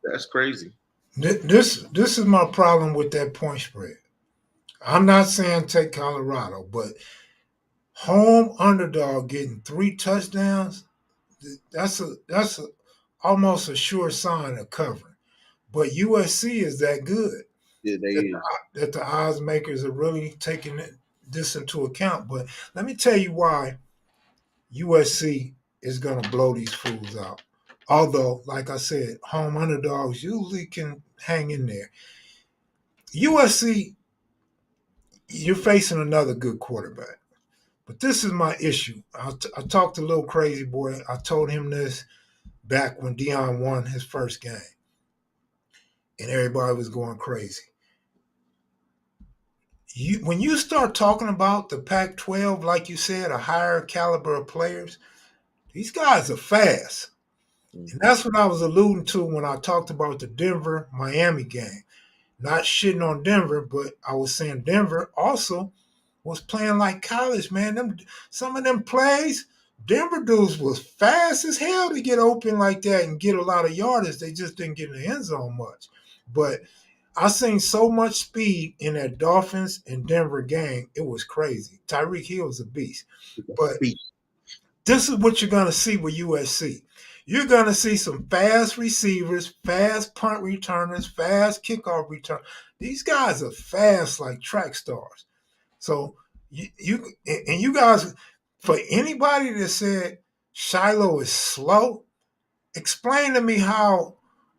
that's crazy. This is my problem with that point spread. I'm not saying take Colorado, but home underdog getting 3 touchdowns, that's almost a sure sign of covering. But USC is that good Yeah, they is. that the odds makers are really taking this into account. But let me tell you why USC is going to blow these fools out. Although, like I said, home underdogs usually can hang in there. USC, you're facing another good quarterback. But this is my issue. I talked to Lil Crazy Boy. I told him this back when Deion won his first game. And everybody was going crazy. When you start talking about the Pac-12, like you said, a higher caliber of players, these guys are fast. And that's what I was alluding to when I talked about the Denver-Miami game. Not shitting on Denver, but I was saying Denver also was playing like college, man. Some of them plays Denver dudes was fast as hell to get open like that and get a lot of yardage. They just didn't get in the end zone much. But I seen so much speed in that Dolphins and Denver game. It was crazy. Tyreek Hill's a beast. But this is what you're going to see with USC. You're going to see some fast receivers, fast punt returners, fast kickoff return. These guys are fast like track stars. So you guys, for anybody that said Shiloh is slow, explain to me how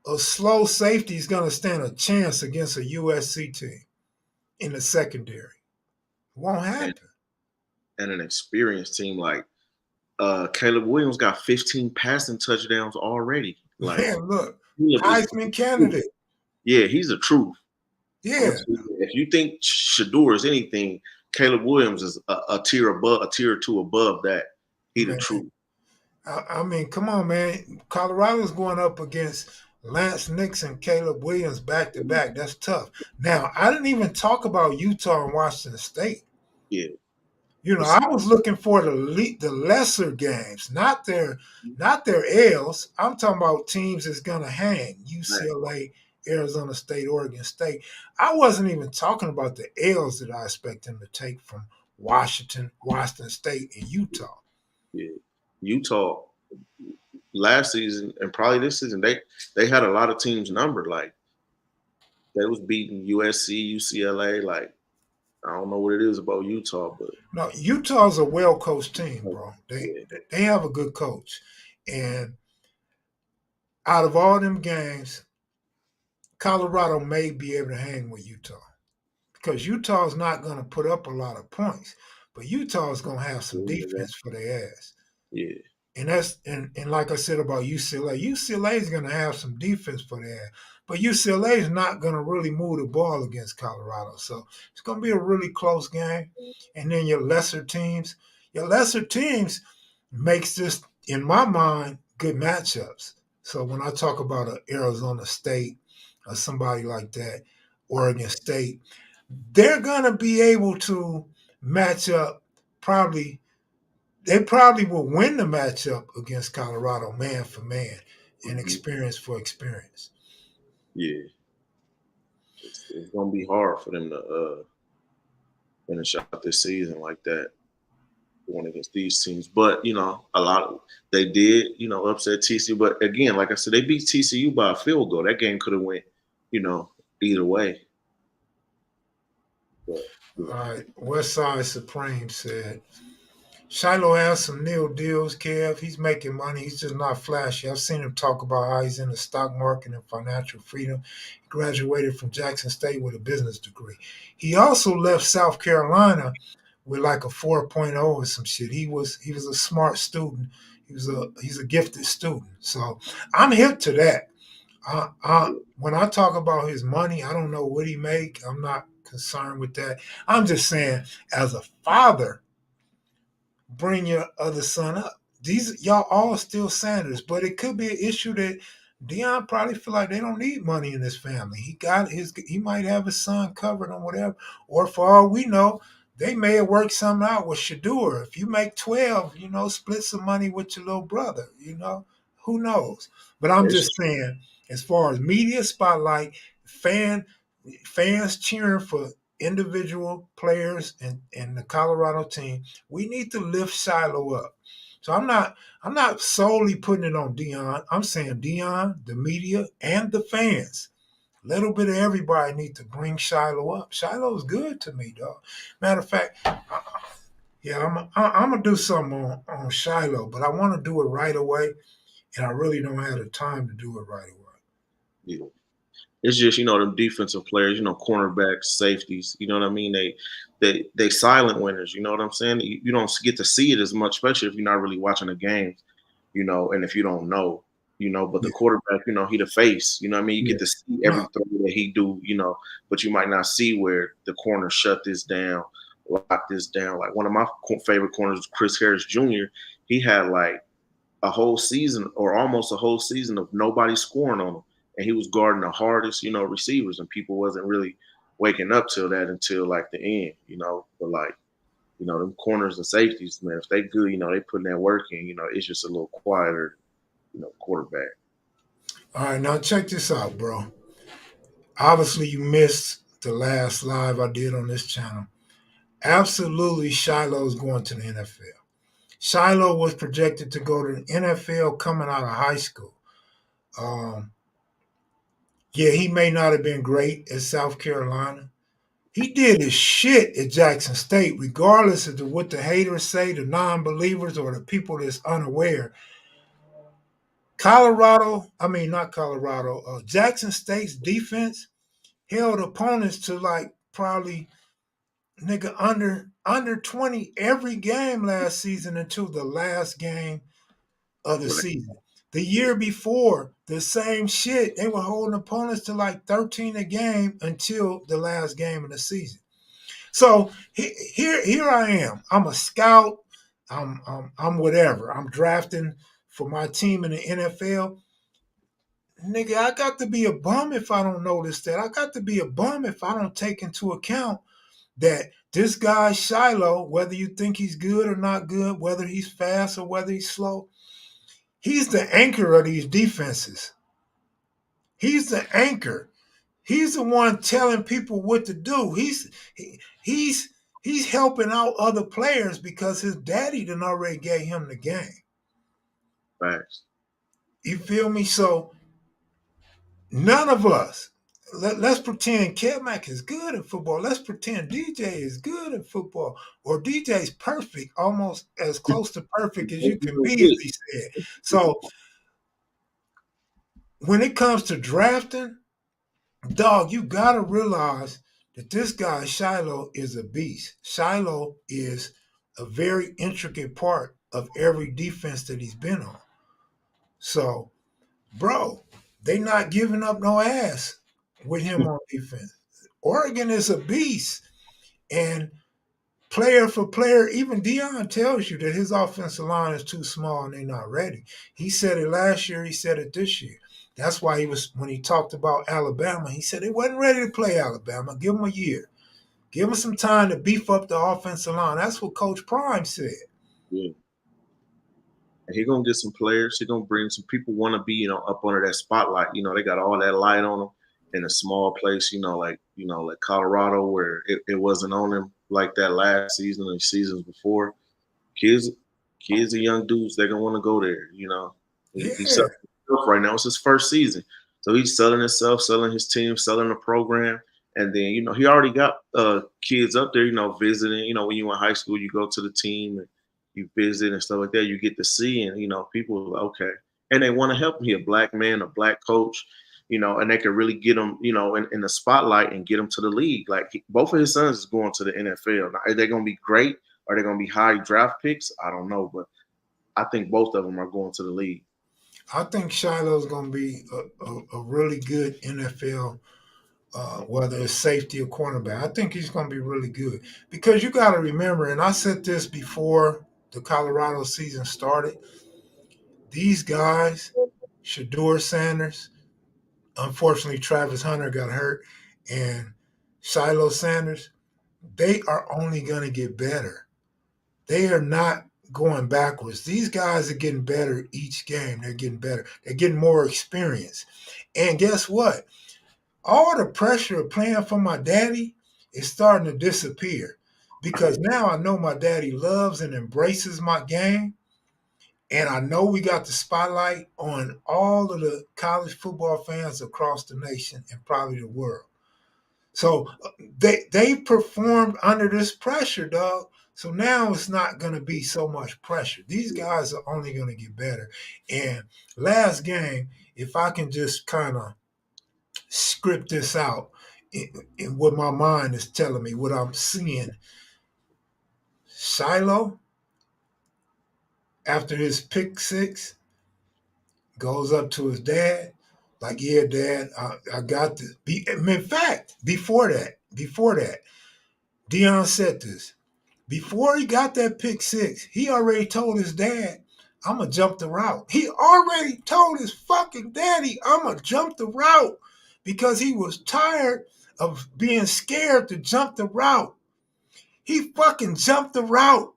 a slow safety is going to stand a chance against a USC team in the secondary. It won't happen. And an experienced team like Caleb Williams got 15 passing touchdowns already. Like, man, look, Heisman candidate. Yeah, he's the truth. Yeah. If you think Shador is anything, Caleb Williams is a tier above, a tier or two above that. He the truth. I mean, come on, man. Colorado's going up against Lance Nixon, Caleb Williams back to back. That's tough. Now, I didn't even talk about Utah and Washington State. Yeah. You know, I was looking for the lesser games, not their L's. I'm talking about teams that's gonna hang. UCLA, Arizona State, Oregon State. I wasn't even talking about the L's that I expect them to take from Washington State, and Utah. Yeah, Utah last season and probably this season they had a lot of teams numbered. Like they was beating USC, UCLA. Like I don't know what it is about Utah, but no, Utah's a well-coached team, bro. They have a good coach, and out of all them games, Colorado may be able to hang with Utah because Utah's not going to put up a lot of points, but Utah's going to have some defense for their ass. Yeah. And that's and like I said about UCLA is going to have some defense for their ass, but UCLA is not going to really move the ball against Colorado. So it's going to be a really close game. And then your lesser teams makes this, in my mind, good matchups. So when I talk about an Arizona State or somebody like that, Oregon State, they're going to be able to match up they probably will win the matchup against Colorado man for man and experience for experience. Yeah. It's going to be hard for them to finish out this season like that going against these teams. But, you know, they did, you know, upset TCU. But again, like I said, they beat TCU by a field goal. That game could have went, you know, either way. But, all right. Westside Supreme said, Shiloh has some nil deals, Kev. He's making money. He's just not flashy. I've seen him talk about how he's in the stock market and financial freedom. He graduated from Jackson State with a business degree. He also left South Carolina with like a 4.0 or some shit. He was a smart student. He's a gifted student. So I'm hip to that. When I talk about his money, I don't know what he make. I'm not concerned with that. I'm just saying, as a father, bring your other son up. These y'all all still Sanders, but it could be an issue that Deion probably feel like they don't need money in this family. He might have his son covered on whatever, or for all we know, they may have worked something out with Shador. If you make 12, you know, split some money with your little brother, you know, who knows? But I'm just saying, as far as media spotlight, fans cheering for individual players and the Colorado team, we need to lift Shiloh up. So I'm not solely putting it on Deion. I'm saying Deion, the media, and the fans. A little bit of everybody need to bring Shiloh up. Shiloh's good to me, dog. Matter of fact, I'm gonna do something on Shiloh, but I want to do it right away, and I really don't have the time to do it right away. Yeah. It's just, you know, them defensive players, you know, cornerbacks, safeties, you know what I mean? They silent winners, you know what I'm saying? You don't get to see it as much, especially if you're not really watching the games, you know, and if you don't know, you know, but the quarterback, you know, he the face, you know what I mean? You get to see every throw that he do, you know, but you might not see where the corner shut this down, lock this down. Like one of my favorite corners, Chris Harris Jr., he had like a whole season or almost a whole season of nobody scoring on him. And he was guarding the hardest, you know, receivers, and people wasn't really waking up till that until like the end, you know. But like, them corners and safeties, man, if they good, they putting that work in, it's just a little quieter, quarterback. All right, now check this out, bro. Obviously, you missed the last live I did on this channel. Absolutely, Shiloh's going to the NFL. Shiloh was projected to go to the NFL coming out of high school. Yeah, he may not have been great at South Carolina. He did his shit at Jackson State, regardless of what the haters say, the non-believers or the people that's unaware. Jackson State's defense held opponents to like probably nigga under 20 every game last season until the last game of the season. The year before, the same shit. They were holding opponents to like 13 a game until the last game of the season. So here I am. I'm a scout. I'm whatever. I'm drafting for my team in the NFL. Nigga, I got to be a bum if I don't notice that. I got to be a bum if I don't take into account that this guy Shiloh, whether you think he's good or not good, whether he's fast or whether he's slow, he's the anchor of these defenses. He's the anchor. He's the one telling people what to do. He's helping out other players because his daddy done already gave him the game. Thanks. You feel me? So none of us, let's pretend Kev Mac is good at football. Let's pretend DJ is good at football, or DJ's perfect, almost as close to perfect as you can be, as he said. So when it comes to drafting, dog, you got to realize that this guy, Shiloh, is a beast. Shiloh is a very intricate part of every defense that he's been on. So, bro, they not giving up no ass with him on defense. Oregon is a beast. And player for player, even Deion tells you that his offensive line is too small and they're not ready. He said it last year. He said it this year. That's why when he talked about Alabama, he said they wasn't ready to play Alabama. Give them a year. Give them some time to beef up the offensive line. That's what Coach Prime said. Yeah. And he's going to get some players. He's going to bring some people want to be, up under that spotlight. They got all that light on them in a small place, like Colorado, where it wasn't on them like that last season and seasons before. Kids and young dudes, they're going to want to go there, Yeah. He's selling himself right now. It's his first season. So he's selling himself, selling his team, selling the program. And then, he already got kids up there, visiting. When you in high school, you go to the team and you visit and stuff like that. You get to see, and, people are okay. And they want to help him. He a black man, a black coach, and they can really get him, in the spotlight and get him to the league. Like both of his sons is going to the NFL. Now, are they going to be great? Are they going to be high draft picks? I don't know, but I think both of them are going to the league. I think Shiloh's going to be a really good NFL, whether it's safety or cornerback. I think he's going to be really good because you got to remember, and I said this before the Colorado season started, these guys, Shedeur Sanders, unfortunately Travis Hunter got hurt, and Shiloh Sanders, they are only going to get better. They are not going backwards. These guys are getting better each game. They're getting better. They're getting more experience. And guess what? All the pressure of playing for my daddy is starting to disappear because now I know my daddy loves and embraces my game. And I know we got the spotlight on all of the college football fans across the nation and probably the world. So they performed under this pressure, dog. So now it's not going to be so much pressure. These guys are only going to get better. And last game, if I can just kind of script this out in what my mind is telling me, what I'm seeing, Shiloh, after his pick six, goes up to his dad, like, yeah, Dad, I got this. In fact, before that, Deion said this. Before he got that pick six, he already told his dad, I'm going to jump the route. He already told his fucking daddy, I'm going to jump the route because he was tired of being scared to jump the route. He fucking jumped the route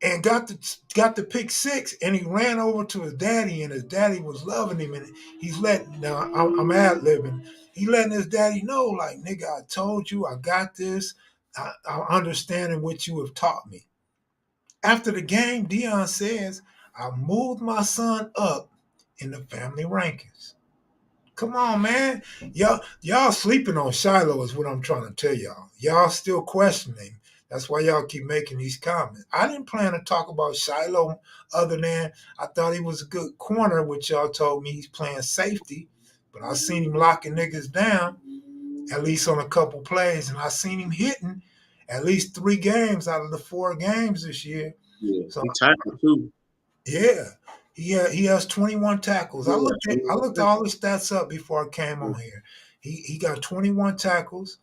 and got the pick six, and he ran over to his daddy, and his daddy was loving him, and he's letting now I'm ad libbing. He letting his daddy know, like, nigga, I told you, I got this. I'm understanding what you have taught me. After the game, Deion says, I moved my son up in the family rankings. Come on, man. Y'all sleeping on Shiloh is what I'm trying to tell y'all. Y'all still questioning. That's why y'all keep making these comments. I didn't plan to talk about Shiloh other than I thought he was a good corner, which y'all told me he's playing safety. But I seen him locking niggas down, at least on a couple plays, and I seen him hitting at least 3 games out of the 4 games this year. Yeah, So he tackled too. yeah, he has 21 tackles. I looked Yeah. all the stats up before I came on here. He got 21 tackles,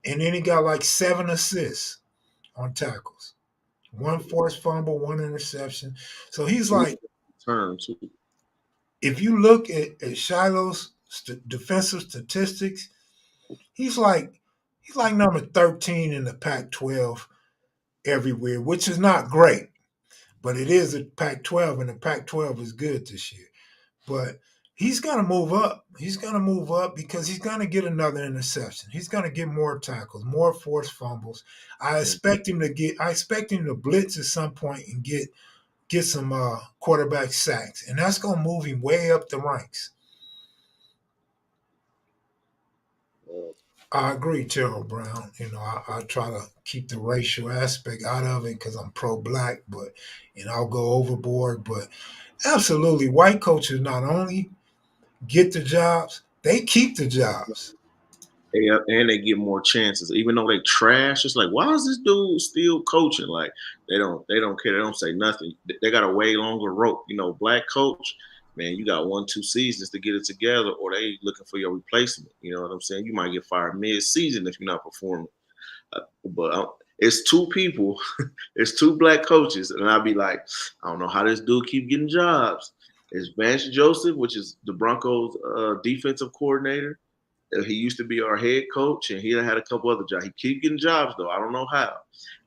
and then he got like 7 assists on tackles. 1 forced fumble, 1 interception. So he's like, Turn too. if you look at Shiloh's defensive statistics, he's like number 13 in the Pac-12 everywhere, which is not great, but it is a Pac-12, and the Pac-12 is good this year. But he's going to move up. He's going to move up because he's going to get another interception. He's going to get more tackles, more forced fumbles. I expect him to blitz at some point and get some quarterback sacks, and that's going to move him way up the ranks. I agree, Terrell Brown. You know, I try to keep the racial aspect out of it because I'm pro-black, but I'll go overboard. But absolutely, white coaches not only get the jobs, they keep the jobs. And they get more chances, even though they trash. It's like, why is this dude still coaching? Like they don't care. They don't say nothing. They got a way longer rope. You know, black coach, man, you got 1-2 seasons to get it together, or they looking for your replacement. You know what I'm saying? You might get fired mid-season if you're not performing. But it's 2 people, it's 2 black coaches, and I'll be like, I don't know how this dude keep getting jobs. It's Vance Joseph, which is the Broncos' defensive coordinator. He used to be our head coach, and he had a couple other jobs. He keep getting jobs though. I don't know how.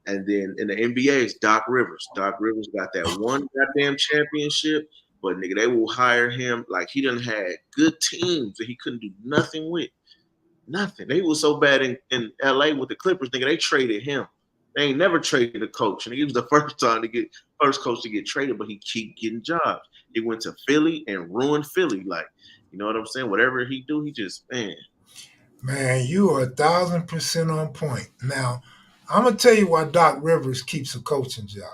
And then in the NBA, it's Doc Rivers. Doc Rivers got that one goddamn championship, but nigga, they will hire him like he done had good teams that he couldn't do nothing with. Nothing. They was so bad in LA with the Clippers, nigga, they traded him. They ain't never traded a coach. And he was the first coach to get traded, but he keep getting jobs. He went to Philly and ruined Philly. Like, you know what I'm saying? Whatever he do, he just, man. Man, you are 1,000% on point. Now, I'm gonna tell you why Doc Rivers keeps a coaching job.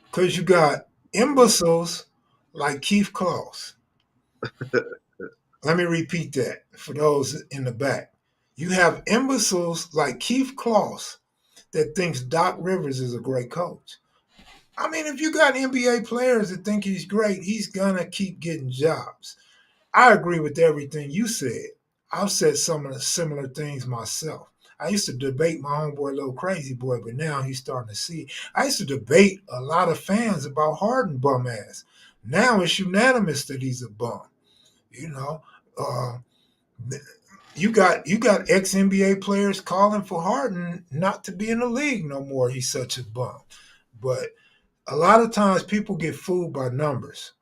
Because you got imbeciles like Keith Claus. Let me repeat that for those in the back. You have imbeciles like Keith Claus that thinks Doc Rivers is a great coach. I mean, if you got NBA players that think he's great, he's gonna keep getting jobs. I agree with everything you said. I've said some of the similar things myself. I used to debate my homeboy, Little Crazy Boy, but now he's starting to see. I used to debate a lot of fans about Harden bum ass. Now it's unanimous that he's a bum. You know, uh, you got ex NBA players calling for Harden not to be in the league no more. He's such a bum. But a lot of times people get fooled by numbers.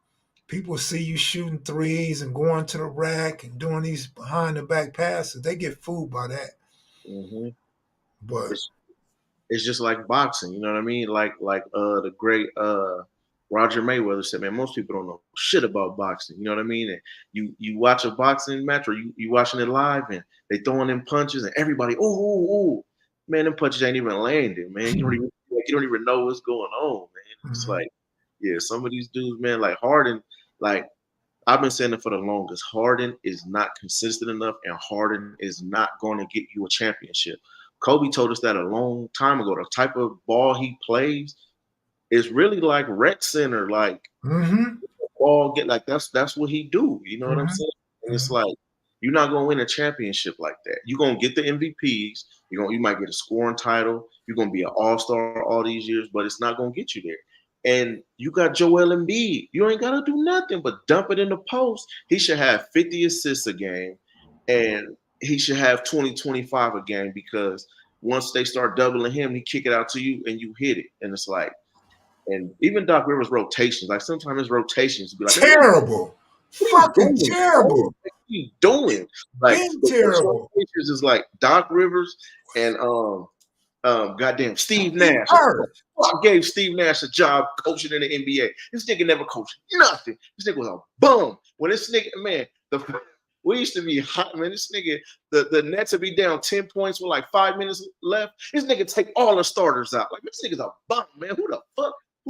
People see you shooting threes and going to the rack and doing these behind the back passes. They get fooled by that. Mm-hmm. But It's just like boxing, you know what I mean? Like the great Roger Mayweather said, man, most people don't know shit about boxing. You know what I mean? And you watch a boxing match or you watching it live and they throwing in punches and everybody, ooh. Man, them punches ain't even landing, man. You don't even know what's going on, man. It's like, yeah, some of these dudes, man, like Harden, like I've been saying it for the longest. Harden is not consistent enough, and Harden is not going to get you a championship. Kobe told us that a long time ago. The type of ball he plays is really like rec center, like ball get like that's what he do. You know what I'm saying? And it's like you're not gonna win a championship like that. You're gonna get the MVPs. You might get a scoring title. You're gonna be an all-star all these years, but it's not gonna get you there. And you got Joel Embiid. You ain't gotta do nothing but dump it in the post. He should have 50 assists a game, and he should have 20, 25 a game because once they start doubling him, he kick it out to you and you hit it. And it's like, and even Doc Rivers rotations, like sometimes his rotations be like, terrible. what are you Fucking doing? terrible. What are you doing? Like Been the first terrible. rotations is like Doc Rivers and goddamn Steve Nash. Kerr. I gave Steve Nash a job coaching in the NBA. This nigga never coached nothing. This nigga was a bum. When this nigga, man, we used to be hot, man. This nigga, the Nets would be down 10 points with like 5 minutes left. This nigga take all the starters out. Like, this nigga's a bum, man. Who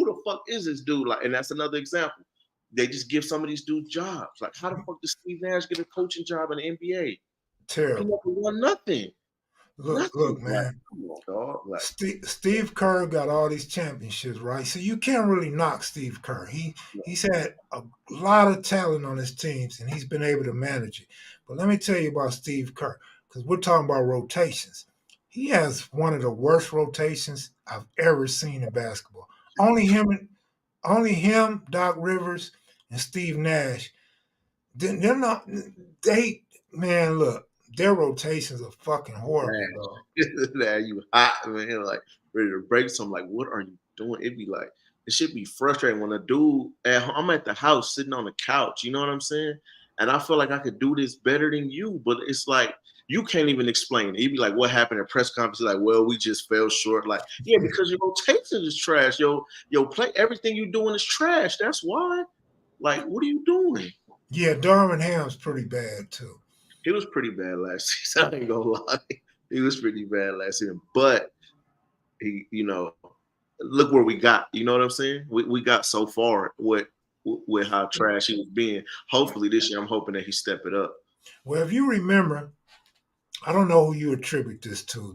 the fuck is this dude? Like, and that's another example. They just give some of these dudes jobs. Like, how the fuck does Steve Nash get a coaching job in the NBA? Terrible. He never won nothing. Look, man. Like, Steve Kerr got all these championships, right? So you can't really knock Steve Kerr. He's had a lot of talent on his teams, and he's been able to manage it. But let me tell you about Steve Kerr, because we're talking about rotations. He has one of the worst rotations I've ever seen in basketball. Only him, Doc Rivers, and Steve Nash. They're not. Man, look. Their rotations are fucking horrible. Man, you hot, man, like ready to break something. Like, what are you doing? It'd be like, it should be frustrating when a dude, I'm at the house sitting on the couch, you know what I'm saying? And I feel like I could do this better than you, but it's like, you can't even explain it. You'd be like, what happened at press conferences? Like, well, we just fell short. Like, yeah, because your rotation is trash. Yo, play, everything you doing is trash. That's why. Like, what are you doing? Yeah, Darvin Ham's pretty bad, too. He was pretty bad last season. I ain't gonna lie. He was pretty bad last season. But he, look where we got. You know what I'm saying? We got so far with how trash he was being. Hopefully this year, I'm hoping that he step it up. Well, if you remember, I don't know who you attribute this to,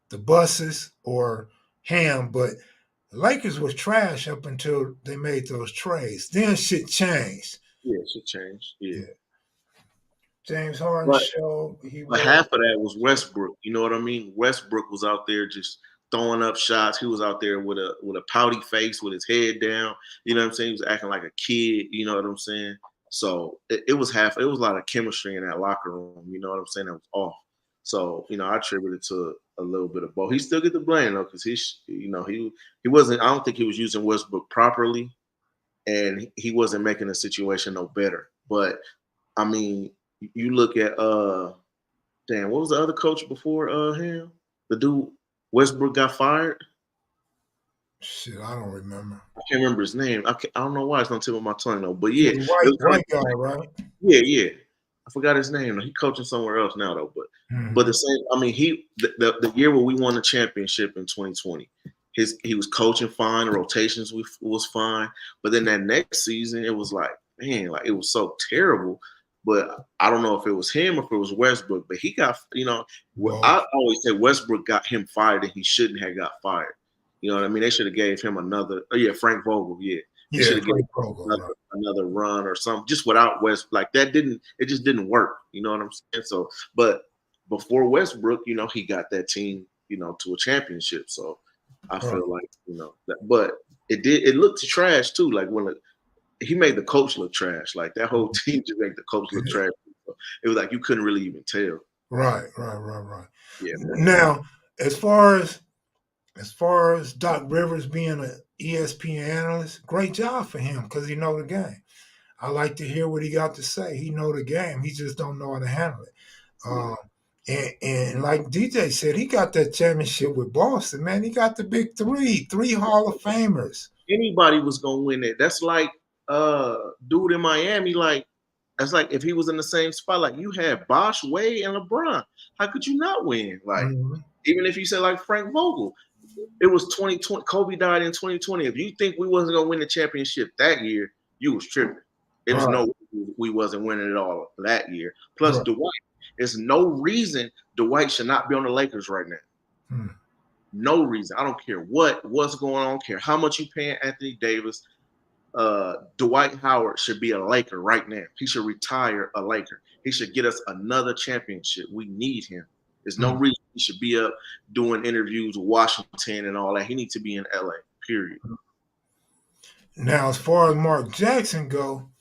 the buses or Ham, but the Lakers was trash up until they made those trades. Then shit changed. Yeah, shit changed. Yeah. James Harden showed but half of that was Westbrook. You know what I mean? Westbrook was out there just throwing up shots. He was out there with a pouty face, with his head down. You know what I'm saying? He was acting like a kid. You know what I'm saying? So it was a lot of chemistry in that locker room. You know what I'm saying? That was off. So I attribute it to a little bit of both. He still get the blame though, because he wasn't. I don't think he was using Westbrook properly, and he wasn't making the situation no better. But I mean, you look at what was the other coach before him? The dude Westbrook got fired. Shit, I don't remember. I can't remember his name. I don't know why it's on the tip of my tongue though. But yeah, white guy, right? Yeah. I forgot his name. He's coaching somewhere else now though. But the same. I mean, the year where we won the championship in 2020, he was coaching fine. The rotations was fine. But then that next season, it was like, man, like it was so terrible. But I don't know if it was him or if it was Westbrook. But he got, I always say Westbrook got him fired and he shouldn't have got fired. You know what I mean? They should have gave him another. Oh yeah, Frank Vogel. Yeah, they should have given him another run or something. Just without West, like that it just didn't work. You know what I'm saying? So, but before Westbrook, he got that team, to a championship. So I feel like, but it looked trash too. Like when he made the coach look trash. Like that whole team just made the coach look trash. So it was like you couldn't really even tell. Right. Yeah. Now, as far as Doc Rivers being an ESPN analyst, great job for him because he know the game. I like to hear what he got to say. He know the game. He just don't know how to handle it. And like DJ said, he got that championship with Boston, man. He got the big three Hall of Famers. Anybody was gonna win it. That's like dude in Miami, that's like if he was in the same spot, like you had Bosh, Wade, and LeBron. How could you not win? Like even if you said like Frank Vogel, it was 2020. Kobe died in 2020. If you think we wasn't gonna win the championship that year, you was tripping. There's no we wasn't winning it all that year. Plus Dwight. There's no reason Dwight should not be on the Lakers right now. No reason. I don't care what's going on. I don't care how much you paying Anthony Davis. Dwight Howard should be a Laker right now. He should retire a Laker. He should get us another championship. We need him. There's no reason he should be up doing interviews with Washington and all that. He needs to be in LA, period. Now, as far as Mark Jackson go,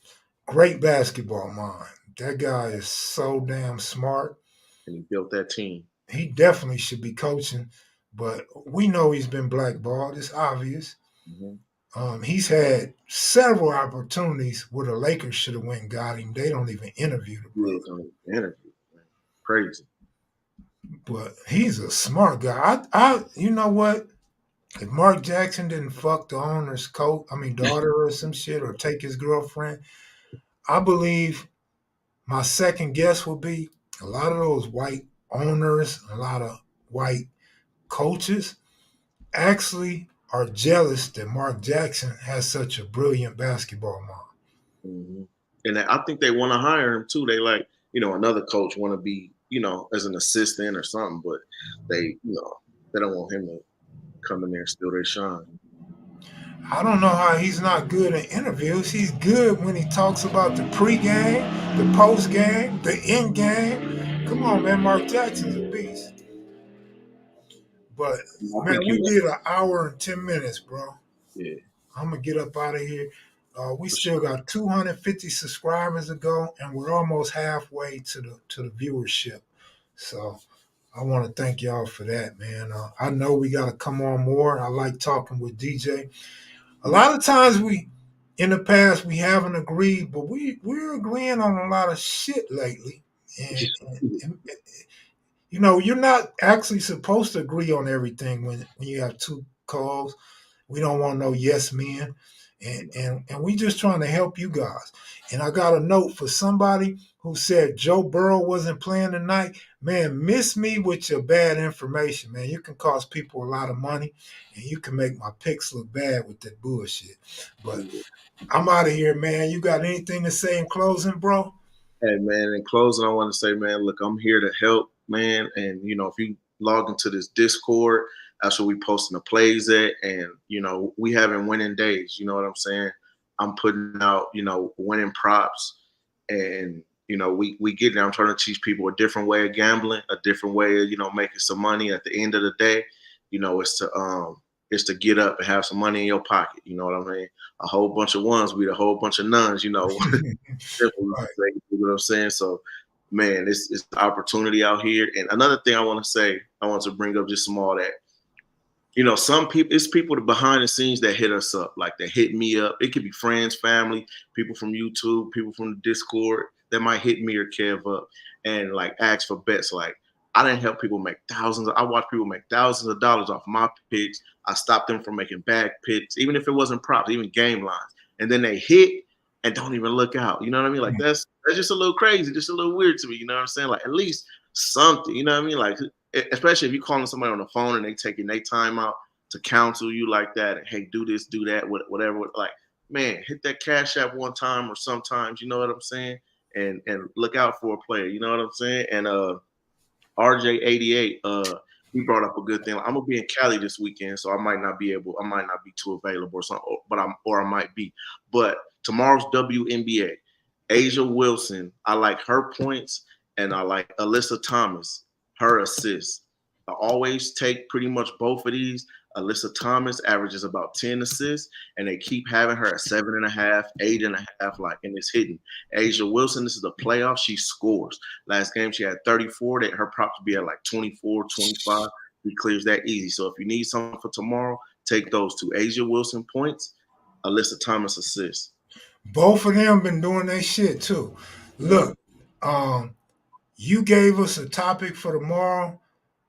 great basketball mind. That guy is so damn smart. And he built that team. he definitely should be coaching, but we know he's been blackballed. It's obvious. Mm-hmm. He's had several opportunities where the Lakers should have went and got him. They don't even interview the Yeah, brother. it's on the interview, man. Crazy. But he's a smart guy. You know what? If Mark Jackson didn't fuck the owner's daughter or some shit, or take his girlfriend, I believe my second guess would be a lot of those white owners, a lot of white coaches actually are jealous that Mark Jackson has such a brilliant basketball mom. Mm-hmm. And I think they want to hire him too. They like, another coach want to be, as an assistant or something, but they don't want him to come in there and steal their shine. I don't know how he's not good in interviews. He's good when he talks about the pregame, the postgame, the end game. Come on, man. Mark Jackson's a beast. But, I man, think he we was, did an hour and 10 minutes, bro. yeah, I'm going to get up out of here. We for still sure. got 250 subscribers to go, and we're almost halfway to the viewership. So I want to thank y'all for that, man. I know we got to come on more. I like talking with DJ. A lot of times in the past, we haven't agreed, but we're agreeing on a lot of shit lately. And you're not actually supposed to agree on everything when you have two co-hosts. We don't want no yes men. And we just trying to help you guys. And I got a note for somebody who said Joe Burrow wasn't playing tonight. Man, miss me with your bad information, man. You can cost people a lot of money, and you can make my picks look bad with that bullshit. But I'm out of here, man. You got anything to say in closing, bro? Hey, man, in closing, I want to say, man, look, I'm here to help, man. And, if you log into this Discord, that's where we posting the plays at. And, we having winning days. You know what I'm saying? I'm putting out, winning props. And, we get there. I'm trying to teach people a different way of gambling, a different way of, making some money at the end of the day. It's to get up and have some money in your pocket. You know what I mean? A whole bunch of ones beat a whole bunch of nuns, Right. You know what I'm saying? So, man, it's the opportunity out here. And another thing I want to say, I want to bring up just some more that, some people, it's people behind the scenes that hit us up, like they hit me up. It could be friends, family, people from YouTube, people from the Discord that might hit me or Kev up and like ask for bets. Like, I didn't help people make thousands. I watched people make thousands of dollars off my picks. I stopped them from making bad picks, even if it wasn't props, even game lines. And then they hit and don't even look out. You know what I mean? Like that's just a little crazy, just a little weird to me. You know what I'm saying? Like at least something. You know what I mean? Like especially if you're calling somebody on the phone and they taking their time out to counsel you like that. And, hey, do this, do that, whatever. Like, man, hit that Cash App one time or sometimes. You know what I'm saying? And look out for a player. You know what I'm saying? And RJ88, he brought up a good thing. I'm gonna be in Cali this weekend, so I might not be too available or something, but I might be. But tomorrow's WNBA, Asia Wilson, I like her points, and I like Alyssa Thomas, her assists. I always take pretty much both of these. Alyssa Thomas averages about 10 assists, and they keep having her at 7.5, 8.5, like, and it's hitting. Asia Wilson, this is the playoff. She scores. Last game, she had 34. That her props would be at like 24, 25. He clears that easy. So if you need something for tomorrow, take those two. Asia Wilson points, Alyssa Thomas assists. Both of them been doing their shit too. Look, you gave us a topic for tomorrow.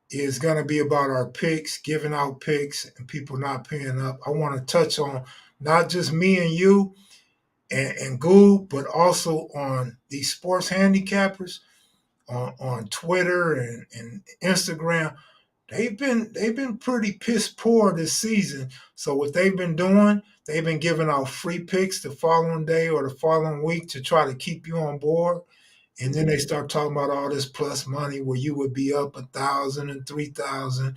Is going to be about our picks, giving out picks, and people not paying up. I want to touch on not just me and you and Goob, but also on these sports handicappers on Twitter and Instagram. They've been pretty piss poor this season. So what they've been doing, they've been giving out free picks the following day or the following week to try to keep you on board. And then they start talking about all this plus money where you would be up 1,000 and 3,000.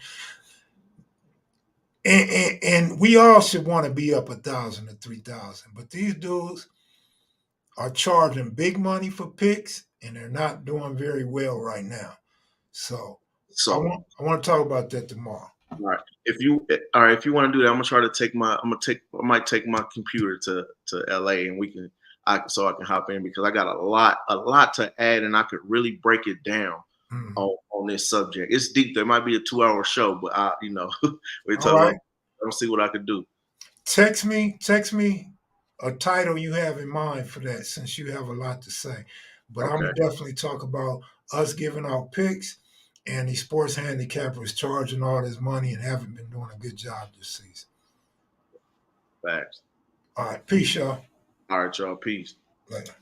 And we all should want to be up 1,000 to 3,000. But these dudes are charging big money for picks, and they're not doing very well right now. So I So want to talk about that tomorrow. all right. If you want to do that, I'm gonna try to I might take my computer to LA and I can hop in because I got a lot to add and I could really break it down on this subject. It's deep. There might be a 2-hour show, but we All talk right. about. I'll see what I could do. Text me a title you have in mind for that, since you have a lot to say. But I'm Okay. gonna definitely talk about us giving out picks and these sports handicappers charging all this money and haven't been doing a good job this season. Facts. All right, peace, y'all. All right, y'all. Peace. Later.